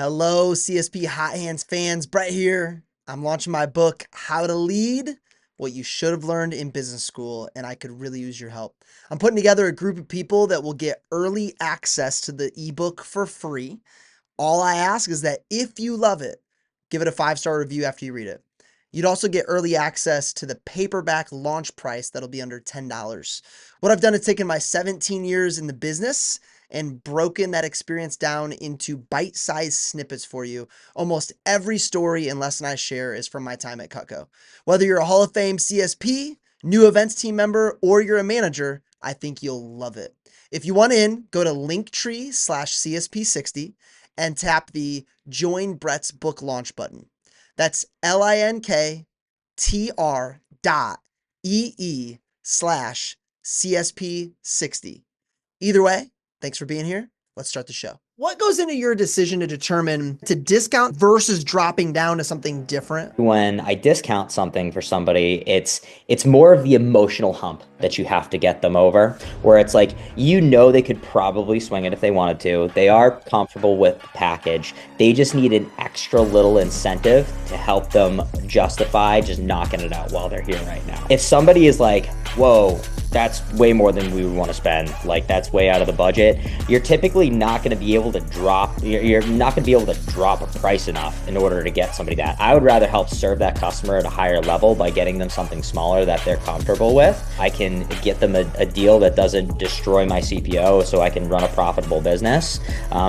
Hello, CSP Hot Hands fans. Brett here. I'm launching my book, How to Lead What You Should Have Learned in Business School, and I could really use your help. I'm putting together a group of people that will get early access to the ebook for free. All I ask is that if you love it, give it a 5-star review after you read it. You'd also get early access to the paperback launch price that'll be under $10. What I've done is taken my 17 years in the business and broken that experience down into bite-sized snippets for you. Almost every story and lesson I share is from my time at Cutco. Whether you're a Hall of Fame CSP, new events team member, or you're a manager, I think you'll love it. If you want in, go to linktree/CSP60 and tap the Join Brett's Book Launch button. That's linktr.ee/CSP60. Either way, thanks for being here. Let's start the show. What goes into your decision to determine to discount versus dropping down to something different? When I discount something for somebody, it's more of the emotional hump that you have to get them over, where it's like, they could probably swing it if they wanted to. They are comfortable with the package. They just need an extra little incentive to help them justify just knocking it out while they're here right now. If somebody is like, whoa, that's way more than we would want to spend, like that's way out of the budget, you're typically not going to be able to you're not going to be able to drop a price enough in order to get somebody that. I would rather help serve that customer at a higher level by getting them something smaller that they're comfortable with. I can get them a deal that doesn't destroy my CPO so I can run a profitable business.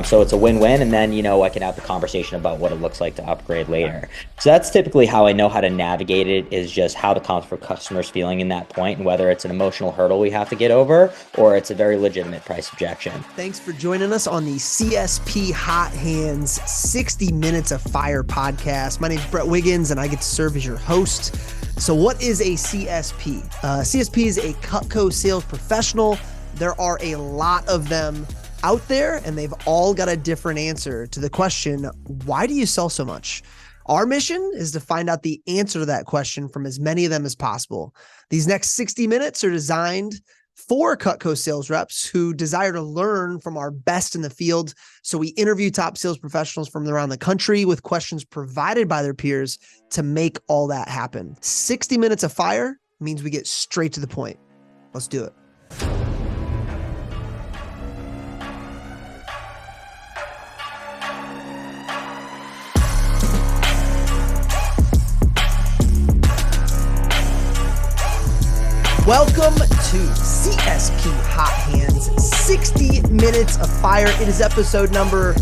So it's a win-win, and then I can have the conversation about what it looks like to upgrade later. So that's typically how I know how to navigate it, is just how the customer's feeling in that point, and whether it's an emotional hurdle we have to get over or it's a very legitimate price objection. Thanks for joining us on the CSP Hot Hands 60 Minutes of Fire podcast. My name is Brett Wiggins, and I get to serve as your host. So what is a CSP? CSP is a Cutco sales professional. There are a lot of them out there, and they've all got a different answer to the question, why do you sell so much? Our mission is to find out the answer to that question from as many of them as possible. These next 60 minutes are designed for Cutco sales reps who desire to learn from our best in the field. So we interview top sales professionals from around the country with questions provided by their peers to make all that happen. 60 minutes of fire means we get straight to the point. Let's do it. Welcome to CSP Hot Hands 60 Minutes of Fire. It is episode number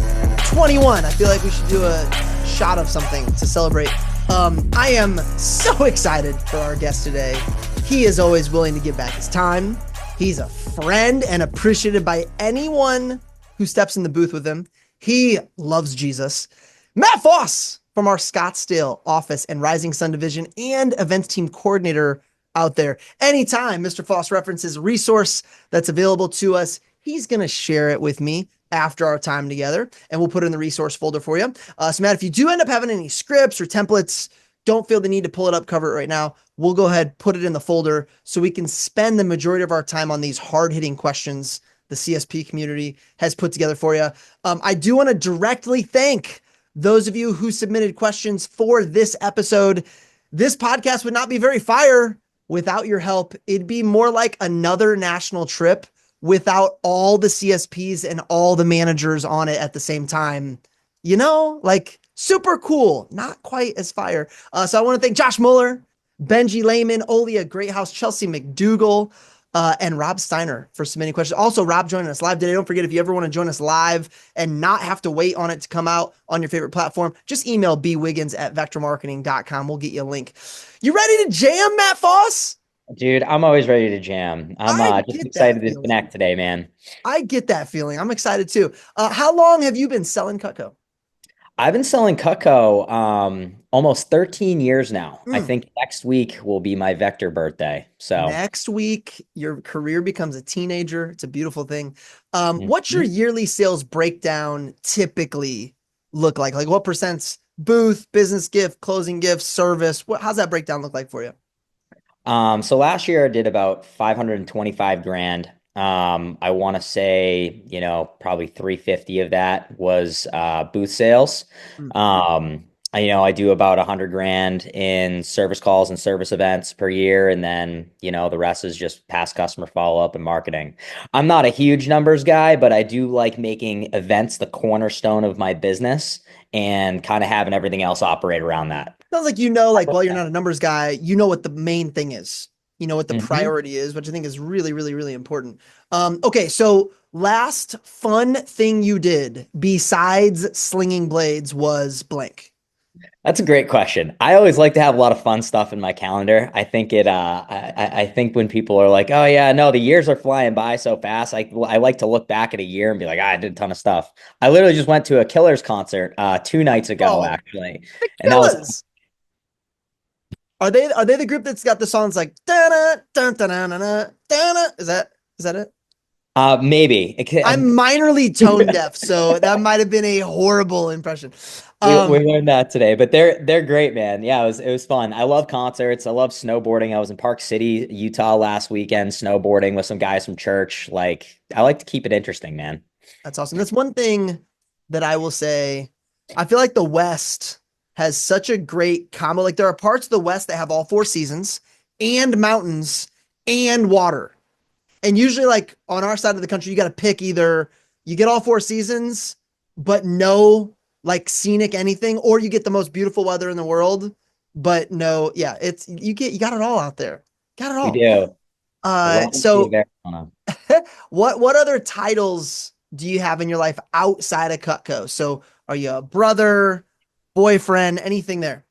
21. I feel like we should do a shot of something to celebrate. I am so excited for our guest today. He is always willing to give back his time. He's a friend and appreciated by anyone who steps in the booth with him. He loves Jesus. Matt Foss from our Scottsdale office and Rising Sun Division and events team coordinator out there. Anytime Mr. Foss references a resource that's available to us, he's going to share it with me after our time together, and we'll put it in the resource folder for you. So Matt, if you do end up having any scripts or templates, don't feel the need to pull it up, cover it right now. We'll go ahead, put it in the folder so we can spend the majority of our time on these hard-hitting questions the CSP community has put together for you. I do want to directly thank those of you who submitted questions for this episode. This podcast would not be very fire without your help. It'd be more like another national trip without all the CSPs and all the managers on it at the same time. Like super cool, not quite as fire. So I want to thank Josh Mueller, Benji Lehman, Olia Greathouse, Chelsea McDougall, and Rob Steiner for submitting questions. Also, Rob joining us live today. Don't forget, if you ever want to join us live and not have to wait on it to come out on your favorite platform, just email bwiggins@vectormarketing.com. We'll get you a link. You ready to jam, Matt Foss? Dude, I'm always ready to jam. I'm just excited to connect today, man. I get that feeling. I'm excited too. How long have you been selling Cutco? I've been selling Cutco almost 13 years now. I think next week will be my Vector birthday. So next week, your career becomes a teenager. It's a beautiful thing. What's your yearly sales breakdown typically look like? Like what percent's booth, business gift, closing gift, service? How's that breakdown look like for you? So last year I did about 525 grand I want to say, probably 350 of that was booth sales. Mm. I do about 100 grand in service calls and service events per year, and then, the rest is just past customer follow-up and marketing. I'm not a huge numbers guy, but I do like making events the cornerstone of my business and kind of having everything else operate around that. Sounds like like, well, you're not a numbers guy. You know what the main thing is. You know what the Mhm. priority is, which I think is really, really, really important. Okay, so last fun thing you did besides slinging blades was blank. That's a great question. I always like to have a lot of fun stuff in my calendar. I think I think when people are like, "Oh yeah, no, the years are flying by so fast," I like to look back at a year and be like, "I did a ton of stuff." I literally just went to a Killers concert 2 nights ago, Oh, actually, the and that was Killers. Are they the group that's got the songs like da da da da da da da? Is that it? maybe. I'm minorly tone deaf, so that might have been a horrible impression. We Um, learned that today, but they're great, man. Yeah, it was fun. I love concerts. I love snowboarding. I was in Park City, Utah last weekend snowboarding with some guys from church. Like, I like to keep it interesting, man. That's awesome. That's one thing that I will say. I feel like the West has such a great combo. Like there are parts of the West that have all four seasons and mountains and water. And usually, like on our side of the country, you got to pick either you get all four seasons, but no like scenic anything, or you get the most beautiful weather in the world, but no, yeah, you got it all out there. Got it We all. do. I love to see So Arizona. what other titles do you have in your life outside of Cutco? So are you a brother, boyfriend, anything there?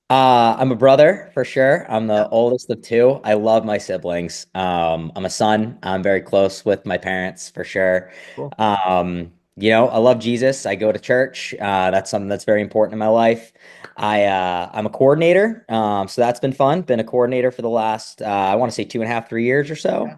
I'm a brother for sure. I'm Yeah, the oldest of two. I love my siblings. I'm a son. I'm very close with my parents for sure. cool. I love Jesus. I go to church. That's something that's very important in my life. I'm a coordinator. So that's been fun. Been a coordinator for the last I want to say 2.5, 3 years or so.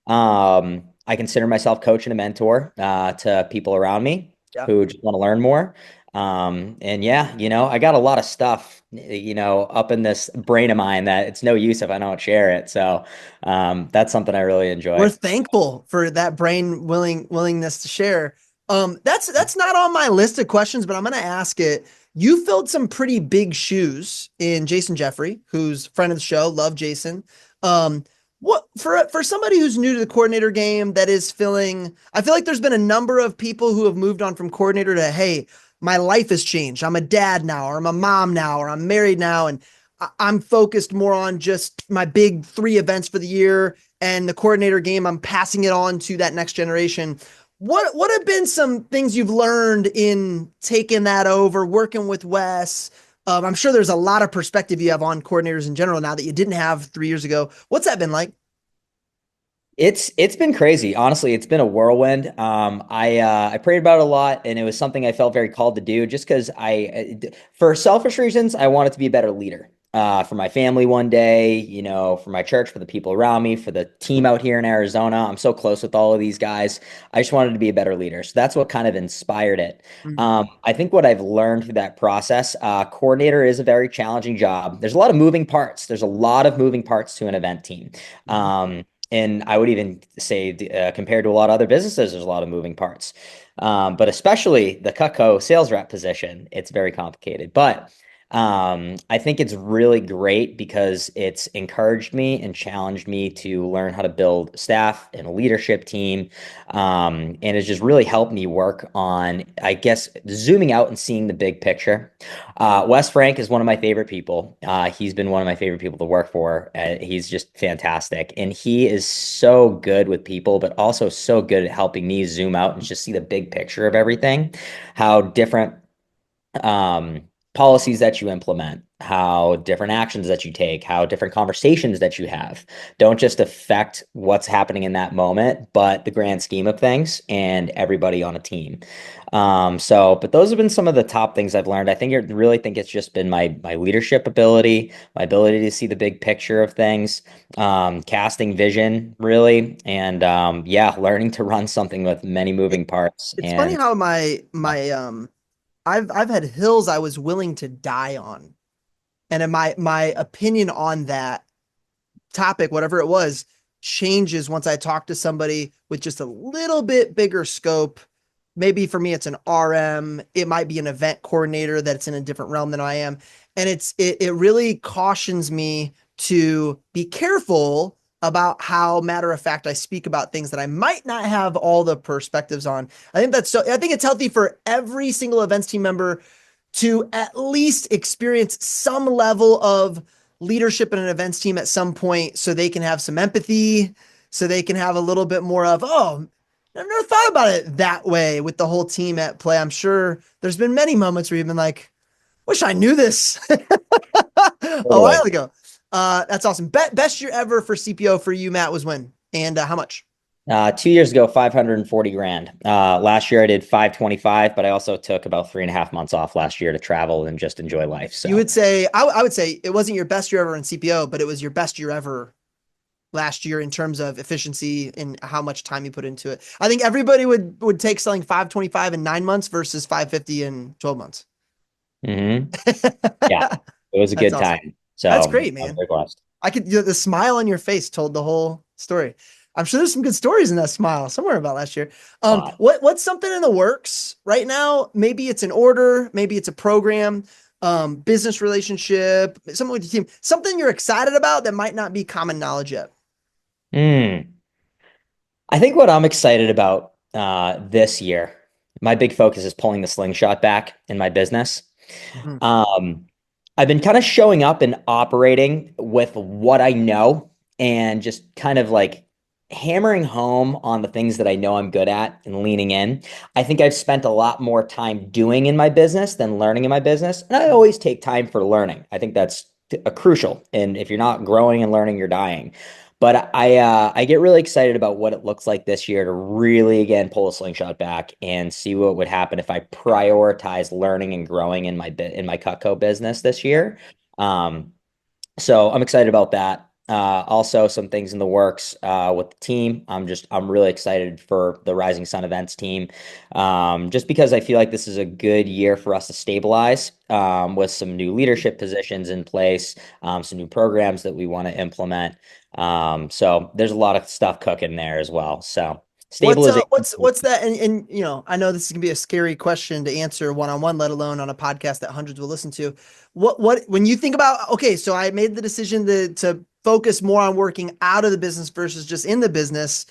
Yeah, I consider myself coach and a mentor to people around me yeah. who just want to learn more. And yeah, I got a lot of stuff, up in this brain of mine that it's no use if I don't share it. So that's something I really We're enjoy. thankful for that brain willingness to share. That's not on my list of questions, but I'm gonna ask it. You filled some pretty big shoes in Jason Jeffrey, who's friend of the show. Love Jason. What for somebody who's new to the coordinator game that is filling, I feel like there's been a number of people who have moved on from coordinator to, hey, my life has changed. I'm a dad now, or I'm a mom now, or I'm married now, and I'm focused more on just my big three events for the year and the coordinator game. I'm passing it on to that next generation. What have been some things you've learned in taking that over, working with Wes? I'm sure there's a lot of perspective you have on coordinators in general now that you didn't have 3 years ago. What's that been like? It's been crazy. Honestly, it's been a whirlwind. I prayed about it a lot, and it was something I felt very called to do. Just because for selfish reasons, I wanted to be a better leader. For my family one day, for my church, for the people around me, for the team out here in Arizona. I'm so close with all of these guys. I just wanted to be a better leader. So that's what kind of inspired it. Mm-hmm. I think what I've learned through that process, coordinator is a very challenging job. There's a lot of moving parts. There's a lot of moving parts to an event team. Mm-hmm. And I would even say, compared to a lot of other businesses, there's a lot of moving parts. But especially the Cutco sales rep position, it's very complicated. But I think it's really great because it's encouraged me and challenged me to learn how to build staff and a leadership team. And it's just really helped me work on, I guess, zooming out and seeing the big picture. Wes Frank is one of my favorite people. He's been one of my favorite people to work for. He's just fantastic. And he is so good with people, but also so good at helping me zoom out and just see the big picture of everything, how different policies that you implement, how different actions that you take, how different conversations that you have don't just affect what's happening in that moment, but the grand scheme of things and everybody on a team. But those have been some of the top things I've learned. Really think it's just been my leadership ability, my ability to see the big picture of things, casting vision, really, and yeah, learning to run something with many It, moving parts. it's funny And how my I've had hills I was willing to die on. And in my opinion on that topic, whatever it was, changes once I talk to somebody with just a little bit bigger scope. Maybe for me, it's an RM. It might be an event coordinator that's in a different realm than I am. And it really cautions me to be careful about how matter of fact I speak about things that I might not have all the perspectives on. I think it's healthy for every single events team member to at least experience some level of leadership in an events team at some point so they can have some empathy, so they can have a little bit more of, oh, I've never thought about it that way with the whole team at play. I'm sure there's been many moments where you've been like, wish I knew this a while Totally. ago. That's awesome. Best year ever for CPO for you, Matt, was when? And how much? 2 years ago, 540 grand. Last year I did 525, but I also took about 3.5 months off last year to travel and just enjoy life. You So, would say, I would say it wasn't your best year ever in CPO, but it was your best year ever last year in terms of efficiency and how much time you put into it. I think everybody would take selling 525 in 9 months versus 550 in 12 months. mhm. Yeah, it was a That's good awesome. time. So That's great, I'm man. very blessed. I could, the smile on your face told the whole story. I'm sure there's some good stories in that smile somewhere about last year. A lot. What's something in the works right now? Maybe it's an order, maybe it's a program, business relationship, something with the team, something you're excited about that might not be common knowledge yet. Mm. I think what I'm excited about this year, my big focus is pulling the slingshot back in my business. Mm. Um, I've been kind of showing up and operating with what I know and just kind of like hammering home on the things that I know I'm good at and leaning in. I think I've spent a lot more time doing in my business than learning in my business. And I always take time for learning. I think that's a crucial. And if you're not growing and learning, you're dying. But I get really excited about what it looks like this year to really again pull a slingshot back and see what would happen if I prioritize learning and growing in my Cutco business this year. Um, so I'm excited about that. Also, some things in the works with the team. I'm really excited for the Rising Sun Events team, just because I feel like this is a good year for us to stabilize with some new leadership positions in place, some new programs that we want to implement. So there's a lot of stuff cooking there as well. So stabilization. What's that? And you know, I know this is gonna be a scary question to answer one on one, let alone on a podcast that hundreds will listen to. What when you think about, okay, so I made the decision to focus more on working out of the business versus just in the business.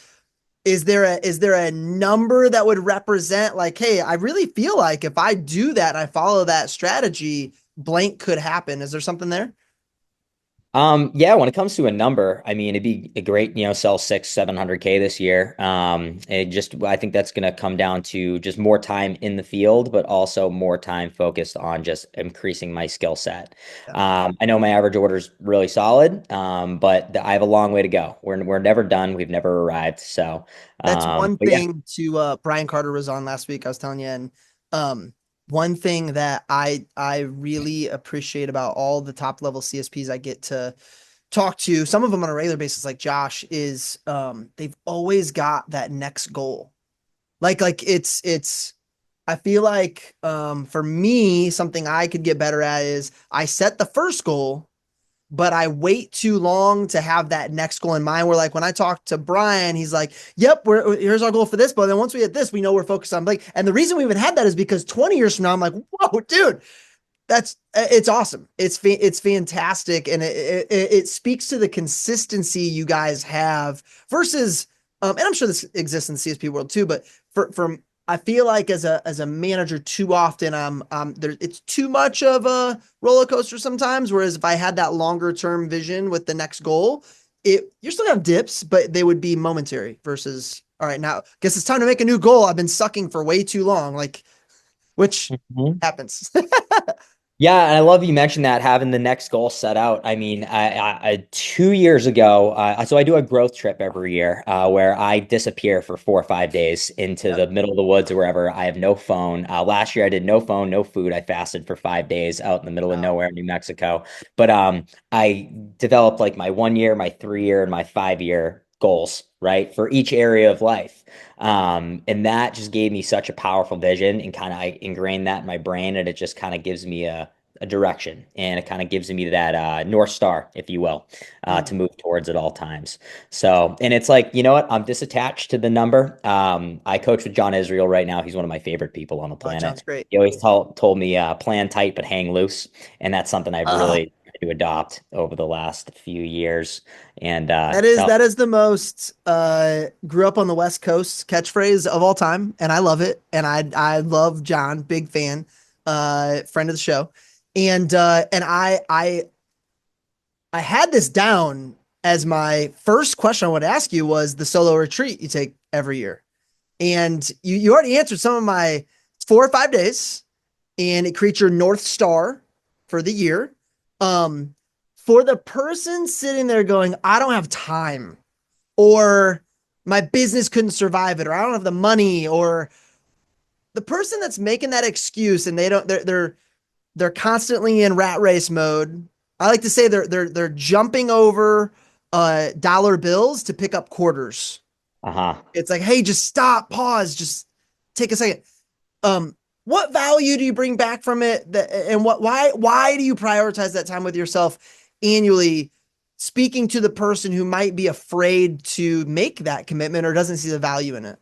Is there a number that would represent like, hey, I really feel like if I do that and I follow that strategy, blank could happen. Is there something there? Yeah, when it comes to a number, I mean, it'd be a great, sell 700K this year. I think that's going to come down to just more time in the field, but also more time focused on just increasing my skill set. Yeah. I know my average order is really solid, but I have a long way to go. We're never done. We've never arrived. So, That's one but yeah. thing to Brian Carter was on last week. I was telling you, and um, one thing that I really appreciate about all the top level CSPs I get to talk to, some of them on a regular basis, like Josh, is they've always got that next goal. Like it's I feel like for me, something I could get better at is I set the first goal but I wait too long to have that next goal in mind. Where like when I talk to Brian, he's like, "Yep, here's our goal for this." But then once we hit this, we know we're focused on Blake. And the reason we even had that is because 20 years from now, I'm like, "Whoa, dude, it's awesome. It's fantastic, and it speaks to the consistency you guys have versus, and I'm sure this exists in the CSP world too. But for I feel like as a manager, too often there. It's too much of a roller coaster sometimes. Whereas if I had that longer term vision with the next goal, you're still gonna have dips, but they would be momentary. Versus, all right, now guess it's time to make a new goal. I've been sucking for way too long, like which Mhm. happens. Yeah, and I love you mentioned that having the next goal set out. I mean, 2 years ago, so I do a growth trip every year where I disappear for 4 or 5 days into Yep. the middle of the woods or wherever. I have no phone. Last year, I did no phone, no food. I fasted for 5 days out in the middle of Wow. nowhere in New Mexico. But I developed like my 1 year, my 3 year, and my 5 year goals, right, for each area of life. And that just gave me such a powerful vision and kind of I ingrained that in my brain, and it just kind of gives me a direction, and it kind of gives me that North Star, if you will, to Mm. move towards at all times. So, and it's like, you know what? I'm disattached to the number. I coach with John Israel right now. He's one of my favorite people on the John's planet. great. He always told me plan tight but hang loose, and that's something I've Uh, really tried to adopt over the last few years. And tell that is the most grew up on the West Coast catchphrase of all time, and I love it. And I love John, big fan, friend of the show. And I had this down as my first question I would ask you was the solo retreat you take every year. And you already answered some of my 4 or 5 days, and it creates your North Star for the year. Um, for the person sitting there going, I don't have time, or my business couldn't survive it, or I don't have the money, or the person that's making that excuse and they're constantly in rat race mode. I like to say they're jumping over dollar bills to pick up quarters. uh-huh. It's like, hey, just stop, pause, just take a second. Um, what value do you bring back from it? And why do you prioritize that time with yourself annually? Speaking to the person who might be afraid to make that commitment or doesn't see the value in it.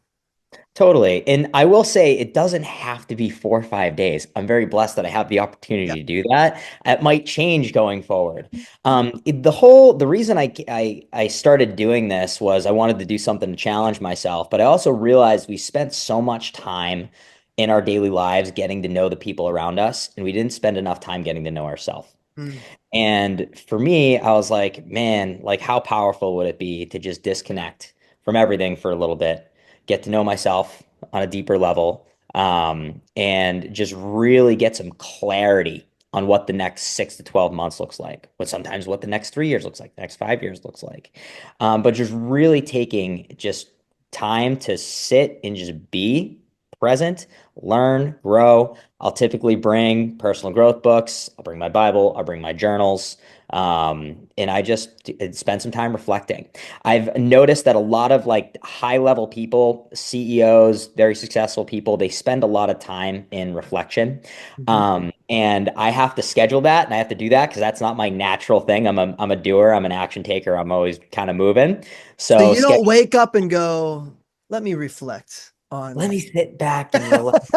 Totally. And I will say it doesn't have to be 4 or 5 days. I'm very blessed that I have the opportunity Yeah. to do that. It might change going forward. The reason I started doing this was I wanted to do something to challenge myself, but I also realized we spent so much time in our daily lives getting to know the people around us, and we didn't spend enough time getting to know ourselves. Mm. And for me, I was like, man, like how powerful would it be to just disconnect from everything for a little bit, get to know myself on a deeper level, and just really get some clarity on what the next 6 to 12 months looks like, what sometimes what the next 3 years looks like, the next 5 years looks like. But just really taking just time to sit and just be present, learn, grow. I'll typically bring personal growth books. I'll bring my Bible. I'll bring my journals. And I just spend some time reflecting. I've noticed that a lot of like high level people, CEOs, very successful people, they spend a lot of time in reflection. Mhm. And I have to schedule that and I have to do that because that's not my natural thing. I'm a doer. I'm an action taker. I'm always kind of moving. So So you don't schedule, wake up and go, let me reflect let on. me sit back and relax.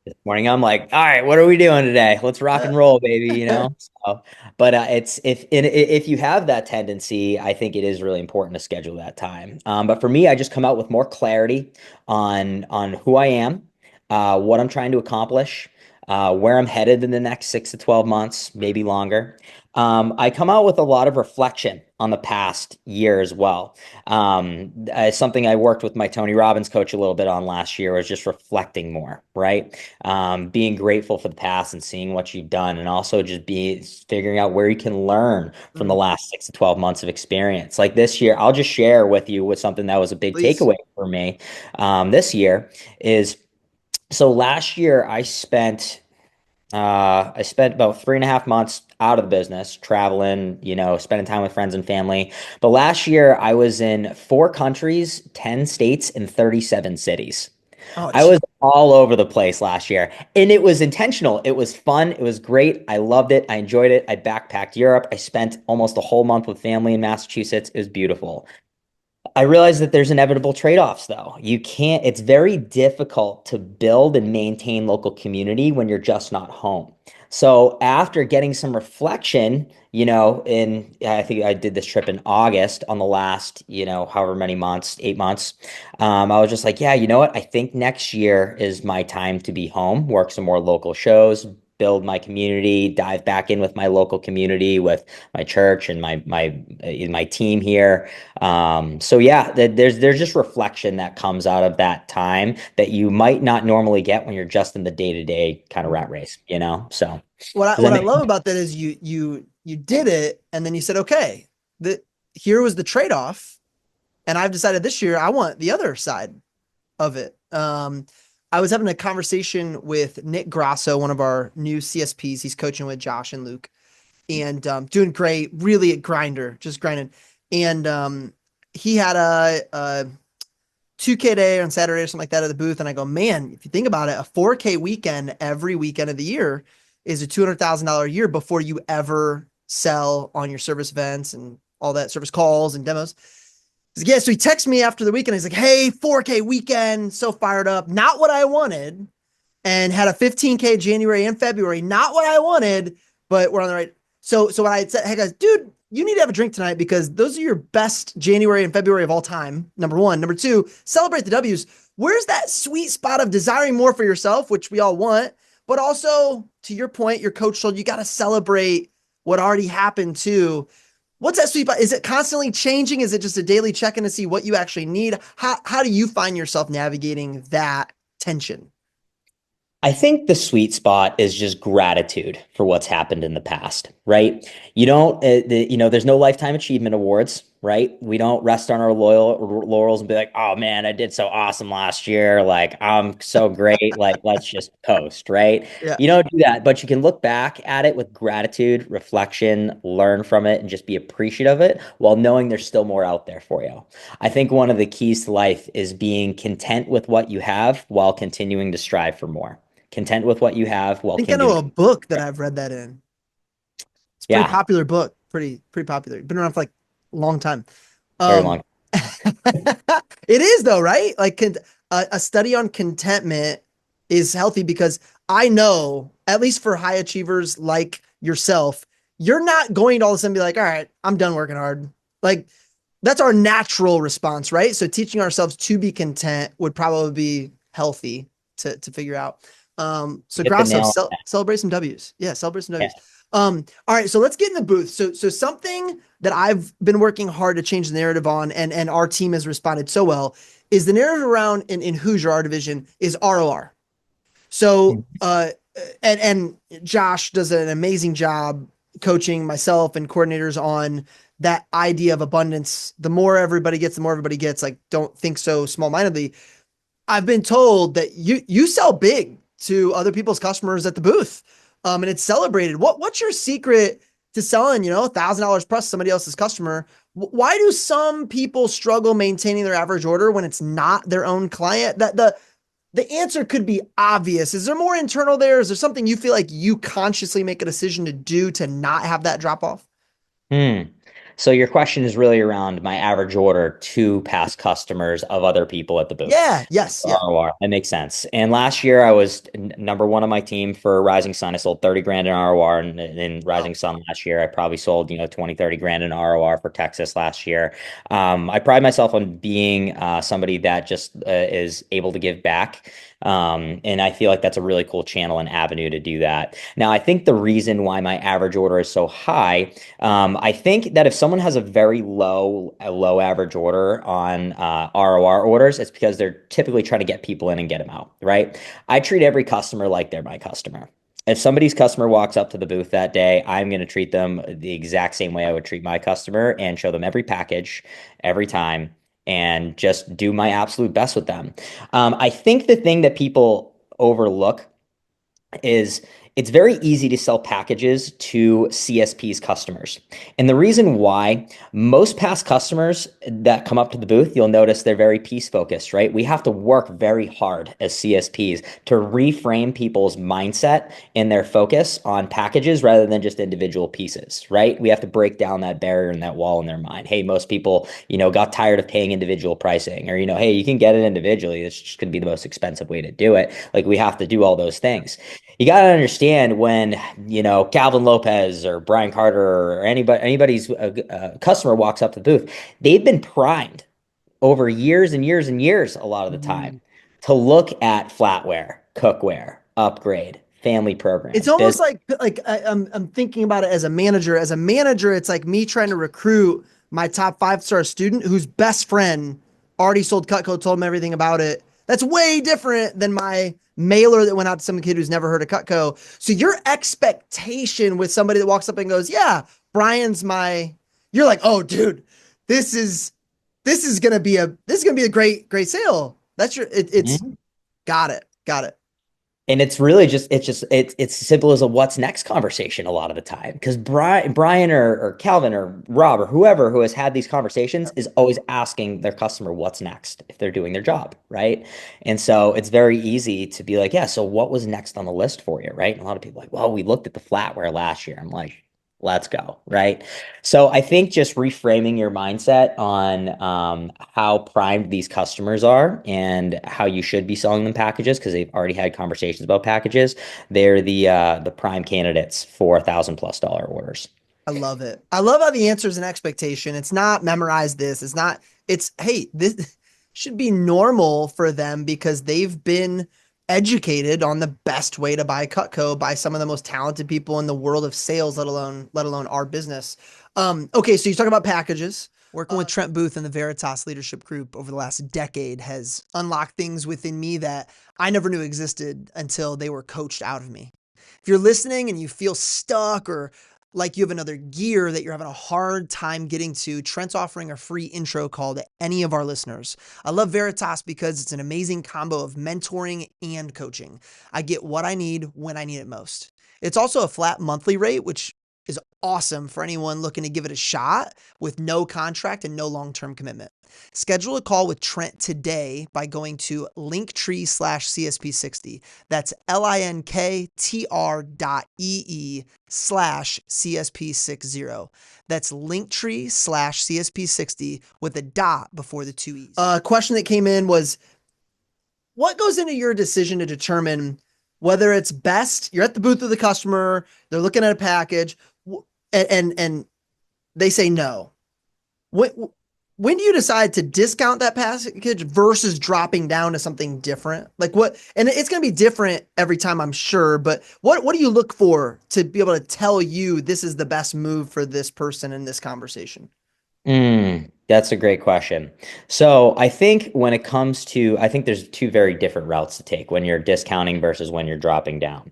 This morning. I'm like, all right, what are we doing today? Let's rock and roll, baby, you know? So, but it's if you have that tendency, I think it is really important to schedule that time. But for me, I just come out with more clarity on who I am, what I'm trying to accomplish, where I'm headed in the next 6 to 12 months, maybe longer. I come out with a lot of reflection on the past year as well. Something I worked with my Tony Robbins coach a little bit on last year was just reflecting more, right? Being grateful for the past and seeing what you've done, and also just be figuring out where you can learn from the Mm. last 6 to 12 months of experience. Like this year, I'll just share with you with something that was a big Please. takeaway for me this year is so last year I spent about 3.5 months out of the business, traveling, spending time with friends and family. But last year, I was in 4 countries, 10 states, and 37 cities. Oh, I was all over the place last year, and it was intentional. It was fun. It was great. I loved it. I enjoyed it. I backpacked Europe. I spent almost a whole month with family in Massachusetts. It was beautiful. I realize that there's inevitable trade-offs though. It's very difficult to build and maintain local community when you're just not home. So after getting some reflection, I think I did this trip in August on the last, however many months, 8 months. I was just like, yeah, you know what? I think next year is my time to be home, work some more local shows, build my community, dive back in with my local community, with my church and my team here. So yeah, there's just reflection that comes out of that time that you might not normally get when you're just in the day-to-day kind of rat Mhm. race, you know? So does What that I make love about that is you did it and then you said, okay, the here was the trade-off, and I've decided this year I want the other side of it. I was having a conversation with Nick Grasso, one of our new CSPs. He's coaching with Josh and Luke, and doing great. Really a grinder, just grinding. And he had a 2K day on Saturday or something like that at the booth. And I go, man, if you think about it, a 4K weekend every weekend of the year, is a $200,000 a year before you ever sell on your service events and all that service calls and demos. He's like, yeah, so he texts me after the weekend. He's like, hey, 4K weekend, so fired up. Not what I wanted. And had a 15K January and February. Not what I wanted, but we're on the right. So when I said, hey guys, dude, you need to have a drink tonight because those are your best January and February of all time. Number one. Number two, celebrate the W's. Where's that sweet spot of desiring more for yourself, which we all want, but also to your point, your coach told you got to celebrate what already happened too. What's that sweet spot? Is it constantly changing? Is it just a daily check-in to see what you actually need? How do you find yourself navigating that tension? I think the sweet spot is just gratitude for what's happened in the past, right? You don't, there's no lifetime achievement awards, right? We don't rest on our loyal laurels and be like, oh man, I did so awesome last year. Like, I'm so great. Like, let's just coast, right? Yeah. You don't do that, but you can look back at it with gratitude, reflection, learn from it, and just be appreciative of it while knowing there's still more out there for you. I think one of the keys to life is being content with what you have while continuing to strive for more. Content with what you have while I think I know continuing. a book that I've read that in. It's a pretty Yeah, popular book. Pretty popular. Been around for like a long time. very Um, long. it is though, right? Like a study on contentment is healthy because I know, at least for high achievers like yourself, you're not going to all of a sudden be like, all right, I'm done working hard. Like that's our natural response, right? So teaching ourselves to be content would probably be healthy to figure out. So Hit the Grasso, nail on celebrate some W's. Yeah, celebrate some the W's. All right, so let's get in the booth. So something that I've been working hard to change the narrative on, and our team has responded so well, is the narrative around in Hoosier, our division, is ROR. So head. and Josh does an amazing job coaching myself and coordinators on that idea of abundance. The more everybody gets, the more everybody gets. Like, don't think so small-mindedly. I've been told that you sell big to other people's customers at the booth, and it's celebrated. What's your secret to selling, $1,000 plus somebody else's customer? Why do some people struggle maintaining their average order when it's not their own client? That the answer could be obvious. Is there more internal there? Is there something you feel like you consciously make a decision to do to not have that drop off? Hmm. So your question is really around my average order to past customers of other people at the booth. Yeah. Yes. Yeah. ROR. That makes sense. And last year I was number one on my team for Rising Sun. I sold 30 grand in ROR, and in Wow. Rising Sun last year I probably sold, 20, 30 grand in ROR for Texas last year. I pride myself on being somebody that just is able to give back. And I feel like that's a really cool channel and avenue to do that. Now, I think the reason why my average order is so high, I think that if someone has a low average order on ROR orders, it's because they're typically trying to get people in and get them out, right? I treat every customer like they're my customer. If somebody's customer walks up to the booth that day, I'm going to treat them the exact same way I would treat my customer and show them every package every time and just do my absolute best with them. I think the thing that people overlook is it's very easy to sell packages to CSP's customers. And the reason why, most past customers that come up to the booth, you'll notice they're very piece focused, right? We have to work very hard as CSPs to reframe people's mindset and their focus on packages rather than just individual pieces, right? We have to break down that barrier and that wall in their mind. Hey, most people, got tired of paying individual pricing, or, hey, you can get it individually. It's just going to be the most expensive way to do it. Like, we have to do all those things. You got to understand when, Calvin Lopez or Brian Carter or anybody's customer walks up to the booth, they've been primed over years and years and years, a lot of the time, Mhm. to look at flatware, cookware, upgrade, family It's programs, almost business. like I'm thinking about it as a manager. As a manager, it's like me trying to recruit my top 5-star student whose best friend already sold Cutco, told him everything about it. That's way different than my mailer that went out to some kid who's never heard of Cutco. So your expectation with somebody that walks up and goes, "Yeah, Brian's my," you're like, "Oh, dude, this is this is gonna be a great sale." That's it's Mhm. got it, got it. And it's really it's as simple as a what's next conversation a lot of the time. Because Brian or Calvin or Rob or whoever who has had these conversations is always asking their customer what's next if they're doing their job, right? And so it's very easy to be like, yeah, so what was next on the list for you, right? And a lot of people are like, well, we looked at the flatware last year. I'm like, let's go, right? So I think just reframing your mindset on how primed these customers are and how you should be selling them packages because they've already had conversations about packages. They're the prime candidates for $1,000+ orders. I love it. I love how the answer is an expectation. It's not memorize this. It's not, it's, hey, this should be normal for them because they've been educated on the best way to buy Cutco by some of the most talented people in the world of sales, let alone our business. Okay, so you talk about packages. Working with Trent Booth and the Veritas Leadership Group over the last decade has unlocked things within me that I never knew existed until they were coached out of me. If you're listening and you feel stuck or like you have another gear that you're having a hard time getting to, Trent's offering a free intro call to any of our listeners. I love Veritas because it's an amazing combo of mentoring and coaching. I get what I need when I need it most. It's also a flat monthly rate, which is awesome for anyone looking to give it a shot with no contract and no long-term commitment. Schedule a call with Trent today by going to linktree/CSP60. That's linktr.ee/CSP60. That's linktree/CSP60 with a dot before the two E's. A question that came in was, what goes into your decision to determine whether it's best? You're at the booth of the customer, they're looking at a package, and they say no. When do you decide to discount that package versus dropping down to something different? Like what? And it's going to be different every time, I'm sure. But what do you look for to be able to tell you this is the best move for this person in this conversation? That's a great question. So I think when it comes to, I think there's two very different routes to take when you're discounting versus when you're dropping down.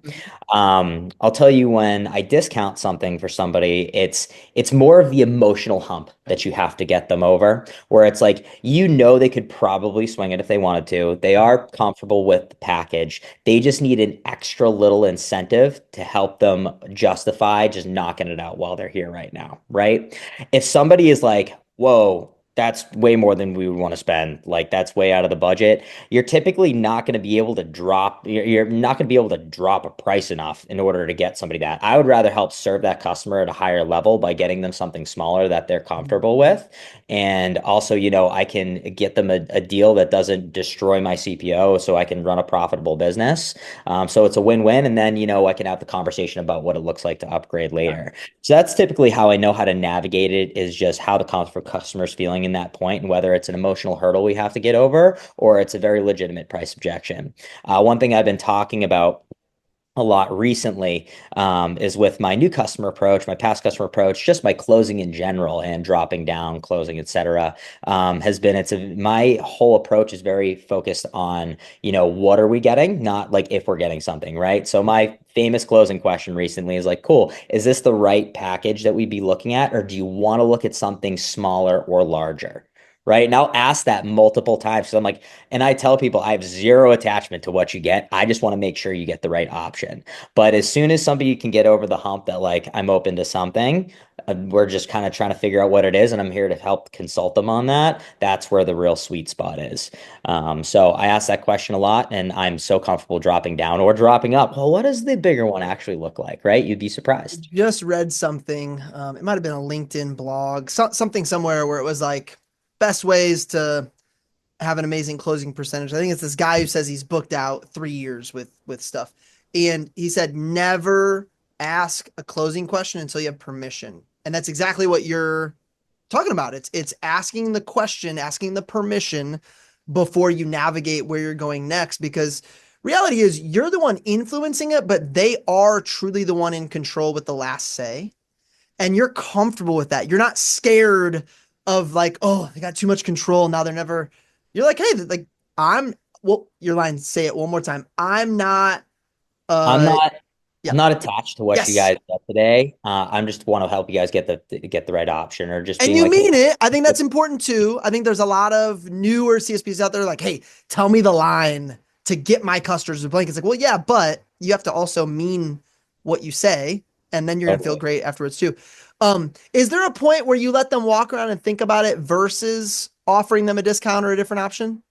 I'll tell you when I discount something for somebody, it's more of the emotional hump that you have to get them over, where it's like they could probably swing it if they wanted to. They are comfortable with the package. They just need an extra little incentive to help them justify just knocking it out while they're here right now, right? If somebody is like, whoa, that's way more than we would want to spend. Like that's way out of the budget. You're typically not going to be able to drop, you're not going to be able to drop a price enough in order to get somebody that. I would rather help serve that customer at a higher level by getting them something smaller that they're comfortable with. And also, I can get them a deal that doesn't destroy my CPO so I can run a profitable business. So it's a win-win. And then, I can have the conversation about what it looks like to upgrade later. So that's typically how I know how to navigate it, is just how the customer's feeling in that point and whether it's an emotional hurdle we have to get over or it's a very legitimate price objection. One thing I've been talking about a lot recently is with my new customer approach, my past customer approach, just my closing in general and dropping down, closing, etc. Has been my whole approach is very focused on, what are we getting, not like if we're getting something, right? So my famous closing question recently is like, cool, is this the right package that we'd be looking at, or do you want to look at something smaller or larger? Right. And I'll ask that multiple times. So I'm like, and I tell people I have zero attachment to what you get. I just want to make sure you get the right option. But as soon as somebody can get over the hump that like I'm open to something, we're just kind of trying to figure out what it is, and I'm here to help consult them on that. That's where the real sweet spot is. So I ask that question a lot, and I'm so comfortable dropping down or dropping up. Well, what does the bigger one actually look like? Right? You'd be surprised. Just read something. It might have been a LinkedIn blog, something somewhere where it was like best ways to have an amazing closing percentage. I think it's this guy who says he's booked out 3 years with stuff. And he said, never ask a closing question until you have permission. And that's exactly what you're talking about. It's asking the question, asking the permission before you navigate where you're going next, because reality is you're the one influencing it, but they are truly the one in control with the last say. And you're comfortable with that. You're not scared of like, oh, they got too much control. Now they're never, you're like, hey, like your line, say it one more time. I'm not, I'm uh, not yeah, I'm not attached to what you yes. guys get today. I'm just want to help you guys get the right option, or just And being you like, hey, mean it. I think that's important too. I think there's a lot of newer CSPs out there like, hey, tell me the line. to get my customers to blink. It's like, well, yeah, but you have to also mean what you say, and then you're gonna feel Totally. great afterwards too. Is there a point where you let them walk around and think about it versus offering them a discount or a different option?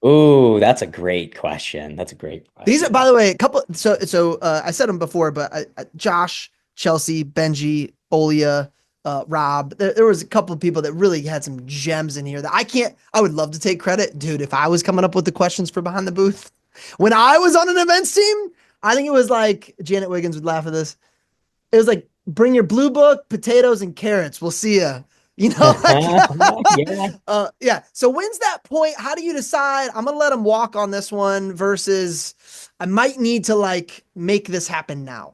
Ooh, that's a great question. That's a great These are, question. by the way, a couple. So I said them before, but Josh, Chelsea, Benji, Olia, Rob. There was a couple of people that really had some gems in here that I can't. I would love to take credit, dude. If I was coming up with the questions for behind the booth, when I was on an events team, I think it was like Janet Wiggins would laugh at this. It was like, bring your blue book, potatoes, and carrots. We'll see ya. You know, like, Yeah. yeah. So when's that point? How do you decide? I'm gonna let them walk on this one versus I might need to like make this happen now.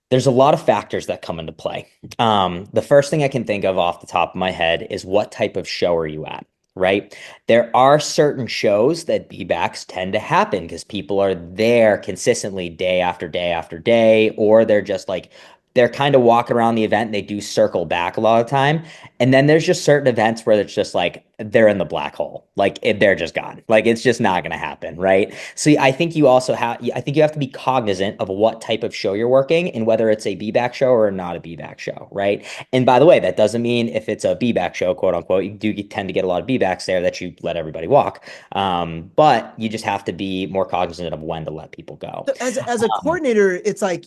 There's a lot of factors that come into play. The first thing I can think of off the top of my head is what type of show are you at, right? There are certain shows that B-backs tend to happen because people are there consistently day after day after day, or they're just like, they're kind of walking around the event and they do circle back a lot of time. And then there's just certain events where it's just like they're in the black hole. Like they're just gone. Like it's just not going to happen, right? So I think you also have I think you have to be cognizant of what type of show you're working and whether it's a B-back show or not a B-back show, right? And by the way, that doesn't mean if it's a B-back show, quote unquote, you do tend to get a lot of B-backs there that you let everybody walk. But you just have to be more cognizant of when to let people go. So as a Um, coordinator, it's like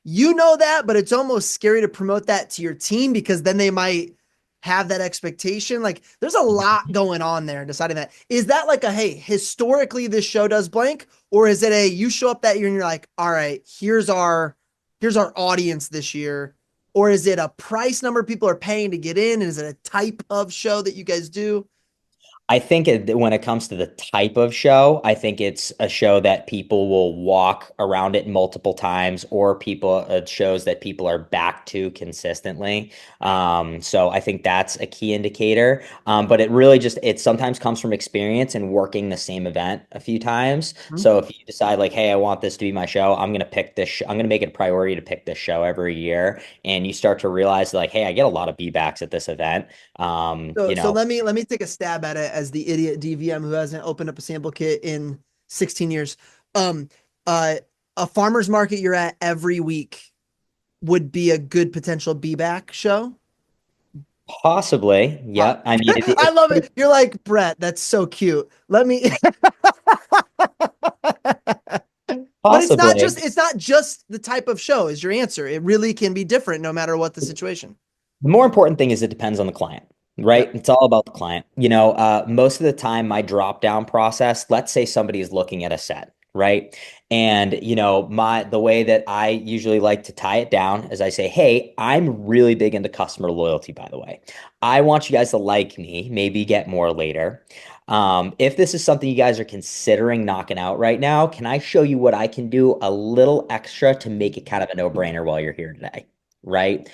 you know that, but it's almost scary to promote that to your team because then they might have that expectation. Like there's a lot going on there in deciding that. Is that like a hey, historically this show does blank, or is it a you show up that year and you're like, all right, here's our audience this year, or is it a price number people are paying to get in? And is it a type of show that you guys do? I think when it comes to the type of show, I think it's a show that people will walk around it multiple times, or people shows that people are back to consistently. So I think that's a key indicator. But it sometimes comes from experience and working the same event a few times. Hmm? So if you decide like, hey, I want this to be my show, I'm gonna pick this. I'm gonna make it a priority to pick this show every year, and you start to realize like, hey, I get a lot of B backs at this event. So You so know, let me take a stab at it as the idiot DVM who hasn't opened up a sample kit in 16 years. Um, uh, a farmer's market you're at every week would be a good potential be back show. Possibly. Uh, Yeah. I mean, I love it. You're like Brett. That's so cute. Let me. But possibly. it's not just the type of show is your answer. It really can be different no matter what the situation. The more important thing is it depends on the client, right? Yep. It's all about the client. Most of the time, my drop down process, let's say somebody is looking at a set, right? And the way that I usually like to tie it down is I say, hey, I'm really big into customer loyalty, by the way. I want you guys to like me, maybe get more later. If this is something you guys are considering knocking out right now, can I show you what I can do a little extra to make it kind of a no-brainer while you're here today? Right?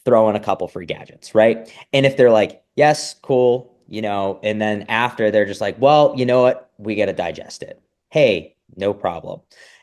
Throw in a couple free gadgets, right? And if they're like, yes, cool, and then after they're just like, well, you know what? We got to digest it. Hey, no problem.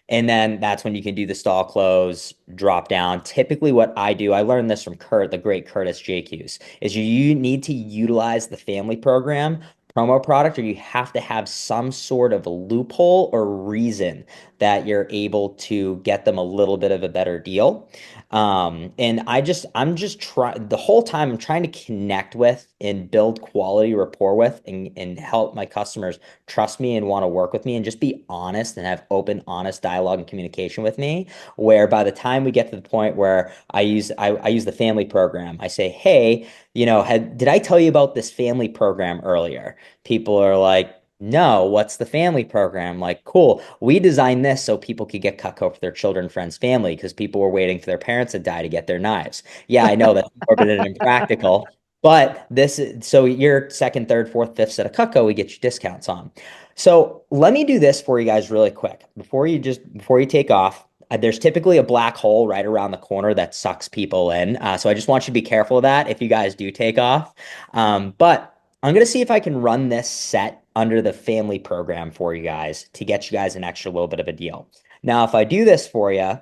And then that's when you can do the stall close, drop down. Typically, what I do, I learned this from Kurt, the great Curtis JQs, is you need to utilize the family program promo product, or you have to have some sort of a loophole or reason that you're able to get them a little bit of a better deal. And I'm just trying the whole time I'm trying to connect with and build quality rapport with and help my customers trust me and want to work with me and just be honest and have open, honest dialogue and communication with me. Where by the time we get to the point where I use the family program, I say, hey, did I tell you about this family program earlier? People are like, no, what's the family program? Like, cool. We designed this so people could get Cutco for their children, friends, family, because people were waiting for their parents to die to get their knives. Yeah, I know that's morbid and impractical, but so your second, third, fourth, fifth set of Cutco, we get you discounts on. So let me do this for you guys really quick before you take off. There's typically a black hole right around the corner that sucks people in. So I just want you to be careful of that if you guys do take off. But I'm going to see if I can run this set under the family program for you guys to get you guys an extra little bit of a deal. Now, if I do this for you,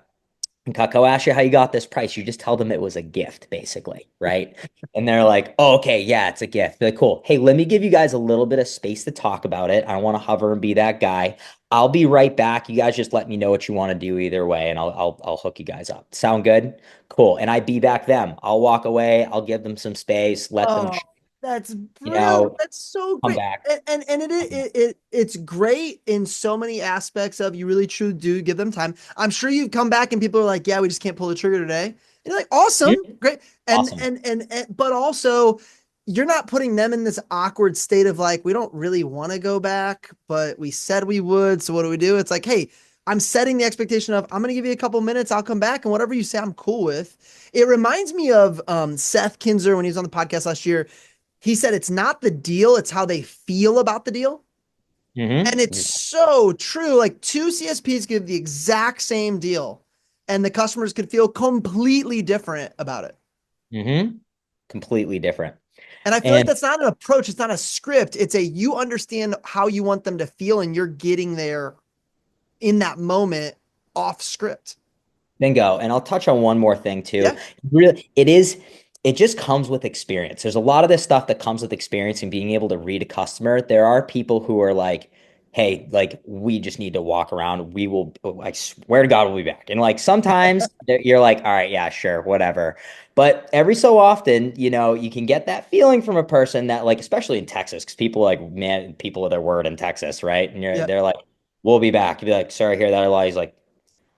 And Kako asks you how you got this price. You just tell them it was a gift, basically, right? And they're like, oh, okay, yeah, it's a gift. They're like, cool. Hey, let me give you guys a little bit of space to talk about it. I don't want to hover and be that guy. I'll be right back. You guys just let me know what you want to do either way, and I'll hook you guys up. Sound good? Cool. And I be back them. I'll walk away. I'll give them some space, let them, Oh, that's you brilliant. know, That's so come great. back. And it's great in so many aspects of you really truly do give them time. I'm sure you've come back and people are like, yeah, we just can't pull the trigger today. And you're like, awesome, Mhm. great. Awesome. But also you're not putting them in this awkward state of like, we don't really want to go back, but we said we would. So what do we do? It's like, hey, I'm setting the expectation of I'm going to give you a couple minutes. I'll come back and whatever you say, I'm cool with. It reminds me of Seth Kinzer when he was on the podcast last year. He said it's not the deal, it's how they feel about the deal. And it's Mm-hmm. so true. Like two CSPs give the exact same deal, and the customers could feel completely different about it. Mm-hmm. Completely different. And I feel like And that's not an approach, it's not a script. It's a you understand how you want them to feel, and you're getting there in that moment off script. bingo. And I'll touch on one more thing too. Yeah. Really, it just comes with experience. There's a lot of this stuff that comes with experience and being able to read a customer. There are people who are like, hey, like we just need to walk around. We will, I swear to God, we'll be back. And like sometimes you're like, all right, yeah, sure, whatever. But every so often, you can get that feeling from a person that like, especially in Texas, because people like, man, people of their word in Texas, right? And Yeah. they're like, we'll be back. You'd be like, sorry, I hear that a lot. He's like,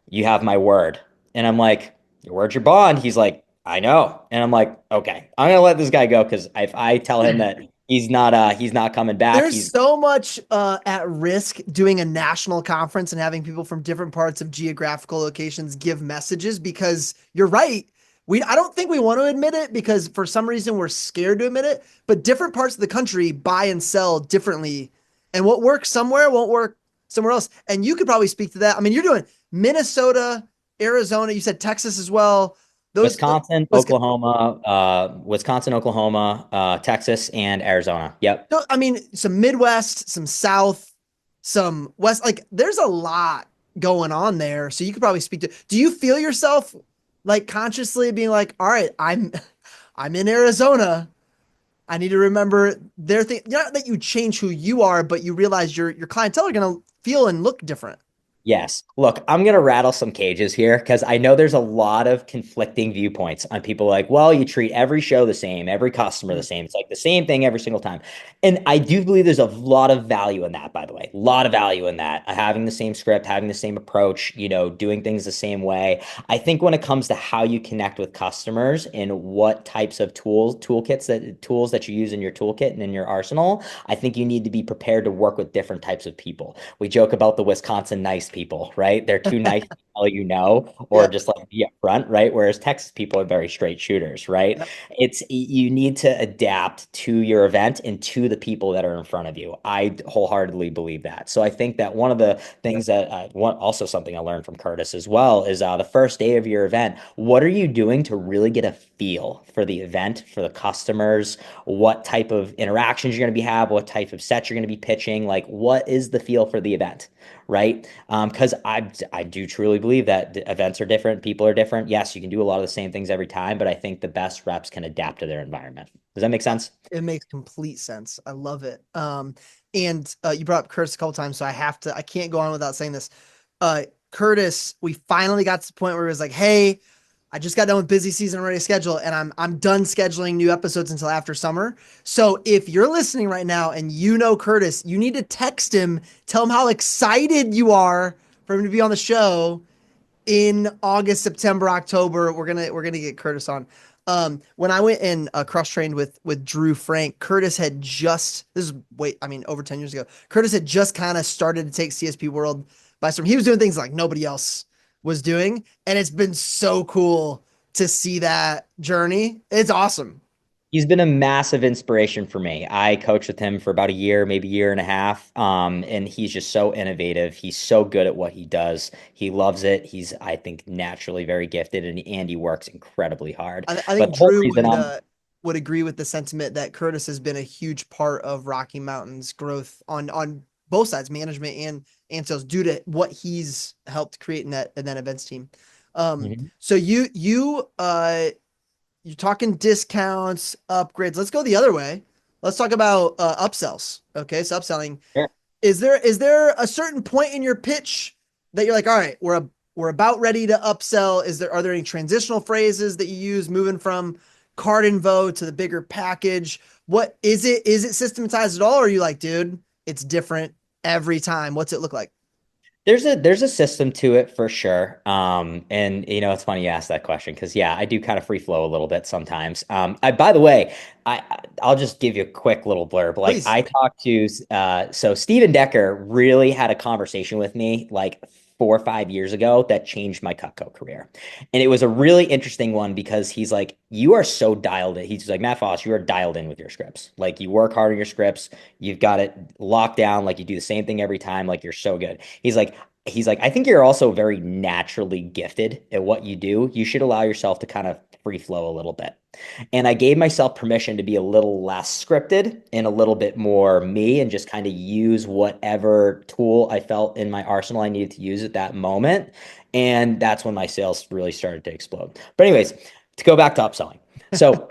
you have my word. And I'm like, your word's your bond. He's like, I know. And I'm like, okay, I'm gonna let this guy go because if I tell him that he's not coming back, There's he's so much at risk doing a national conference and having people from different parts of geographical locations give messages because you're right. I don't think we want to admit it because for some reason we're scared to admit it, but different parts of the country buy and sell differently. And what works somewhere won't work somewhere else. And you could probably speak to that. I mean, you're doing Minnesota, Arizona, you said Texas as well. Those Wisconsin, Oklahoma, Texas, and Arizona. Yep. I mean, some Midwest, some South, some West. Like, there's a lot going on there. So you could probably speak to. Do you feel yourself like consciously being like, all right, I'm in Arizona. I need to remember their thing. Not that you change who you are, but you realize your clientele are gonna feel and look different. Yes. Look, I'm going to rattle some cages here because I know there's a lot of conflicting viewpoints on people like, well, you treat every show the same, every customer the Mm. same. It's like the same thing every single time. And I do believe there's a lot of value in that, by the way. A lot of value in that. Having the same script, having the same approach, doing things the same way. I think when it comes to how you connect with customers and what types of tools that you use in your toolkit and in your arsenal, I think you need to be prepared to work with different types of people. We joke about the Wisconsin nice people, right? They're too nice to tell or Yep. just like be upfront, right? Whereas Texas people are very straight shooters, right? Yep. You need to adapt to your event and to the people that are in front of you. I wholeheartedly believe that. So I think that one of the things that also something I learned from Curtis as well is the first day of your event. What are you doing to really get a feel for the event, for the customers, what type of interactions you're going to be have, what type of sets you're going to be pitching, like what is the feel for the event, right? Because I do truly believe that the events are different, people are different. Yes, you can do a lot of the same things every time, but I think the best reps can adapt to their environment. Does that make sense? It makes complete sense. I love it. And you brought up Curtis a couple times, so I can't go on without saying this. Curtis, we finally got to the point where it was like, hey, I just got done with busy season already schedule, and I'm done scheduling new episodes until after summer. So if you're listening right now and you know Curtis, you need to text him, tell him how excited you are for him to be on the show in August, September, October. We're gonna get Curtis on. When I went and cross trained with Drew Frank, Curtis had just over 10 years ago. Curtis had just kind of started to take CSP World by storm. He was doing things like nobody else was doing, and it's been so cool to see that journey. It's awesome. He's been a massive inspiration for me. I coached with him for about a year, maybe a year and a half. And he's just so innovative. He's so good at what he does. He loves it. He's, I think, naturally very gifted and he works incredibly hard. I But think the whole Drew reason would agree with the sentiment that Curtis has been a huge part of Rocky Mountain's growth on both sides, management and sales, due to what he's helped create in that events team. Mhm. So you're talking discounts, upgrades. Let's go the other way. Let's talk about upsells. Okay, so upselling. Sure. Is there a certain point in your pitch that you're like, all right, we're about ready to upsell? Are there any transitional phrases that you use moving from card info to the bigger package? What is it? Is it systematized at all? Or are you like, dude, it's different every time? What's it look like? There's a system to it for sure. And it's funny you asked that question because yeah, I do kind of free flow a little bit sometimes. By the way, I'll just give you a quick little blurb. Like Please. I talked to so Steven Decker really had a conversation with me like 4 or 5 years ago that changed my Cutco career. And it was a really interesting one because he's like, you are so dialed in. He's like, Matt Foss, you are dialed in with your scripts. Like you work hard on your scripts, you've got it locked down, like you do the same thing every time, like you're so good. He's like, I think you're also very naturally gifted at what you do. You should allow yourself to kind of free flow a little bit. And I gave myself permission to be a little less scripted and a little bit more me and just kind of use whatever tool I felt in my arsenal I needed to use at that moment. And that's when my sales really started to explode. But anyways, to go back to upselling. So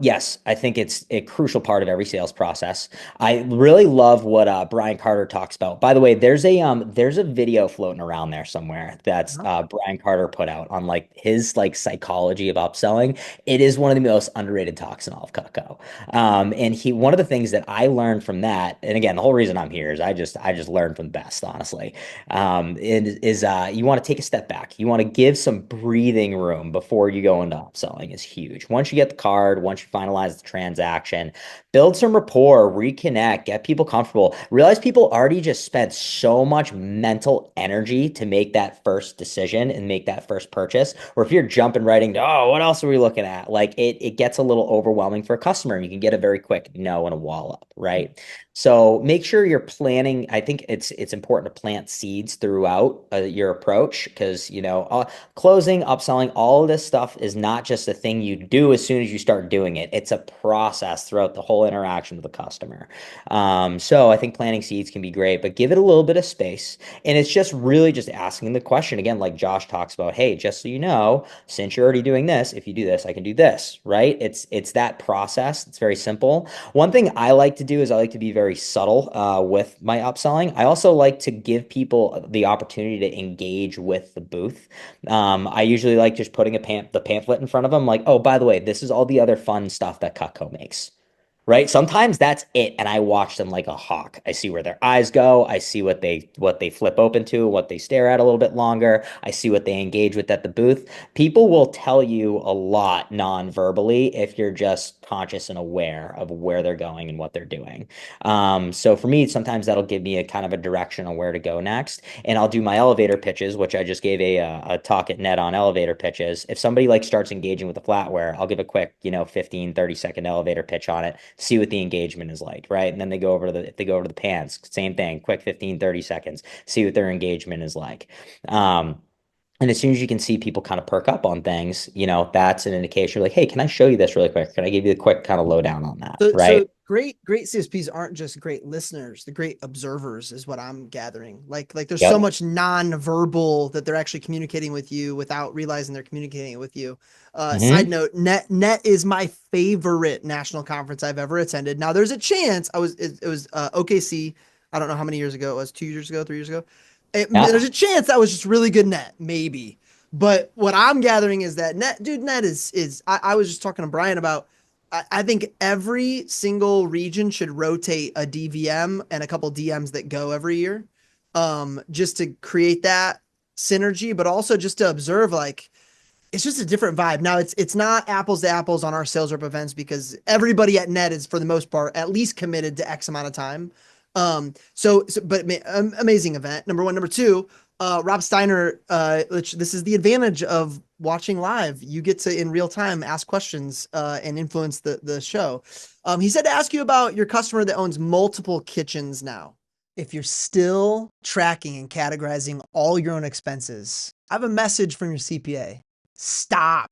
yes, I think it's a crucial part of every sales process. I really love what Brian Carter talks about. By the way, there's a video floating around there somewhere that's Huh? Brian Carter put out on like his like psychology of upselling. It is one of the most underrated talks in all of Cutco. And he one of the things that I learned from that, and again, the whole reason I'm here is I just learned from the best, honestly. You want to take a step back. You want to give some breathing room before you go into upselling is huge. Once you get the card, once you finalize the transaction, build some rapport, reconnect, get people comfortable. Realize people already just spent so much mental energy to make that first decision and make that first purchase. Or if you're jumping right into, oh, what else are we looking at? Like it gets a little overwhelming for a customer and you can get a very quick no and a wall up, right? So make sure you're planning. I think it's important to plant seeds throughout your approach because closing, upselling, all of this stuff is not just a thing you do as soon as you start doing it. It's a process throughout the whole interaction with the customer. So I think planting seeds can be great, but give it a little bit of space. And it's just really just asking the question again, like Josh talks about, hey, just so you know, since you're already doing this, if you do this, I can do this, right? It's that process. It's very simple. One thing I like to do is I like to be very subtle with my upselling. I also like to give people the opportunity to engage with the booth. I usually like just putting the pamphlet in front of them, like, oh, by the way, this is all the other fun stuff that Cutco makes. Right? Sometimes that's it, and I watch them like a hawk. I see where their eyes go. I see what they flip open to, what they stare at a little bit longer. I see what they engage with at the booth. People will tell you a lot non-verbally if you're just conscious and aware of where they're going and what they're doing. So for me, sometimes that'll give me a kind of a direction on where to go next. And I'll do my elevator pitches, which I just gave a talk at Net on elevator pitches. If somebody like starts engaging with the flatware, I'll give a quick, 15, 30-second elevator pitch on it, see what the engagement is like, right? And then if they go over to the pants, same thing, quick 15, 30 seconds, see what their engagement is like. Um, and as soon as you can see people kind of perk up on things, that's an indication like, hey, can I show you this really quick? Can I give you a quick kind of lowdown on that, So right? great CSPs aren't just great listeners, the great observers is what I'm gathering. Like there's so Yep. much non-verbal that they're actually communicating with you without realizing they're communicating with you. Side Hmm. note, Net is my favorite national conference I've ever attended. Now there's a chance it was OKC. I don't know how many years ago it was, 2 years ago, 3 years ago. There's Yeah. a chance that was just really good Net, maybe. But what I'm gathering is that Net is I was just talking to Brian about I think every single region should rotate a DVM and a couple DMs that go every year, just to create that synergy, but also just to observe like it's just a different vibe. Now it's not apples to apples on our sales rep events because everybody at Net is for the most part at least committed to X amount of time. But amazing event. Number one, number two. Rob Steiner. Which this is the advantage of watching live. You get to in real time ask questions and influence the show. He said to ask you about your customer that owns multiple kitchens now. If you're still tracking and categorizing all your own expenses, I have a message from your CPA. Stop.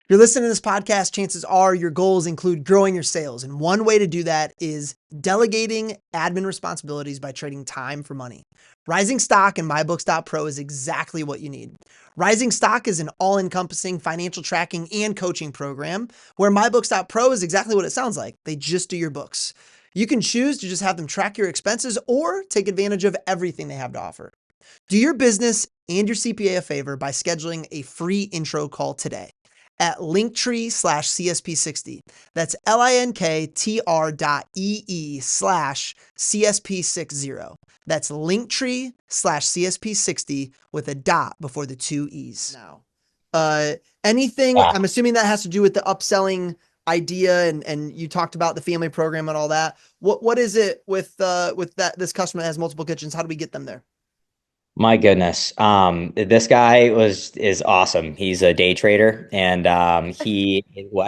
If you're listening to this podcast, chances are your goals include growing your sales. And one way to do that is delegating admin responsibilities by trading time for money. Rising Stock and MyBooks.pro is exactly what you need. Rising Stock is an all-encompassing financial tracking and coaching program, where MyBooks.pro is exactly what it sounds like. They just do your books. You can choose to just have them track your expenses or take advantage of everything they have to offer. Do your business and your CPA a favor by scheduling a free intro call today at linktree/CSP60. That's linktr.ee/CSP60. That's linktree/CSP60 with a dot before the two E's. Now, anything, Yeah. I'm assuming that has to do with the upselling idea, and you talked about the family program and all that. What is it with this customer that has multiple kitchens? How do we get them there? My goodness. This guy is awesome. He's a day trader, and I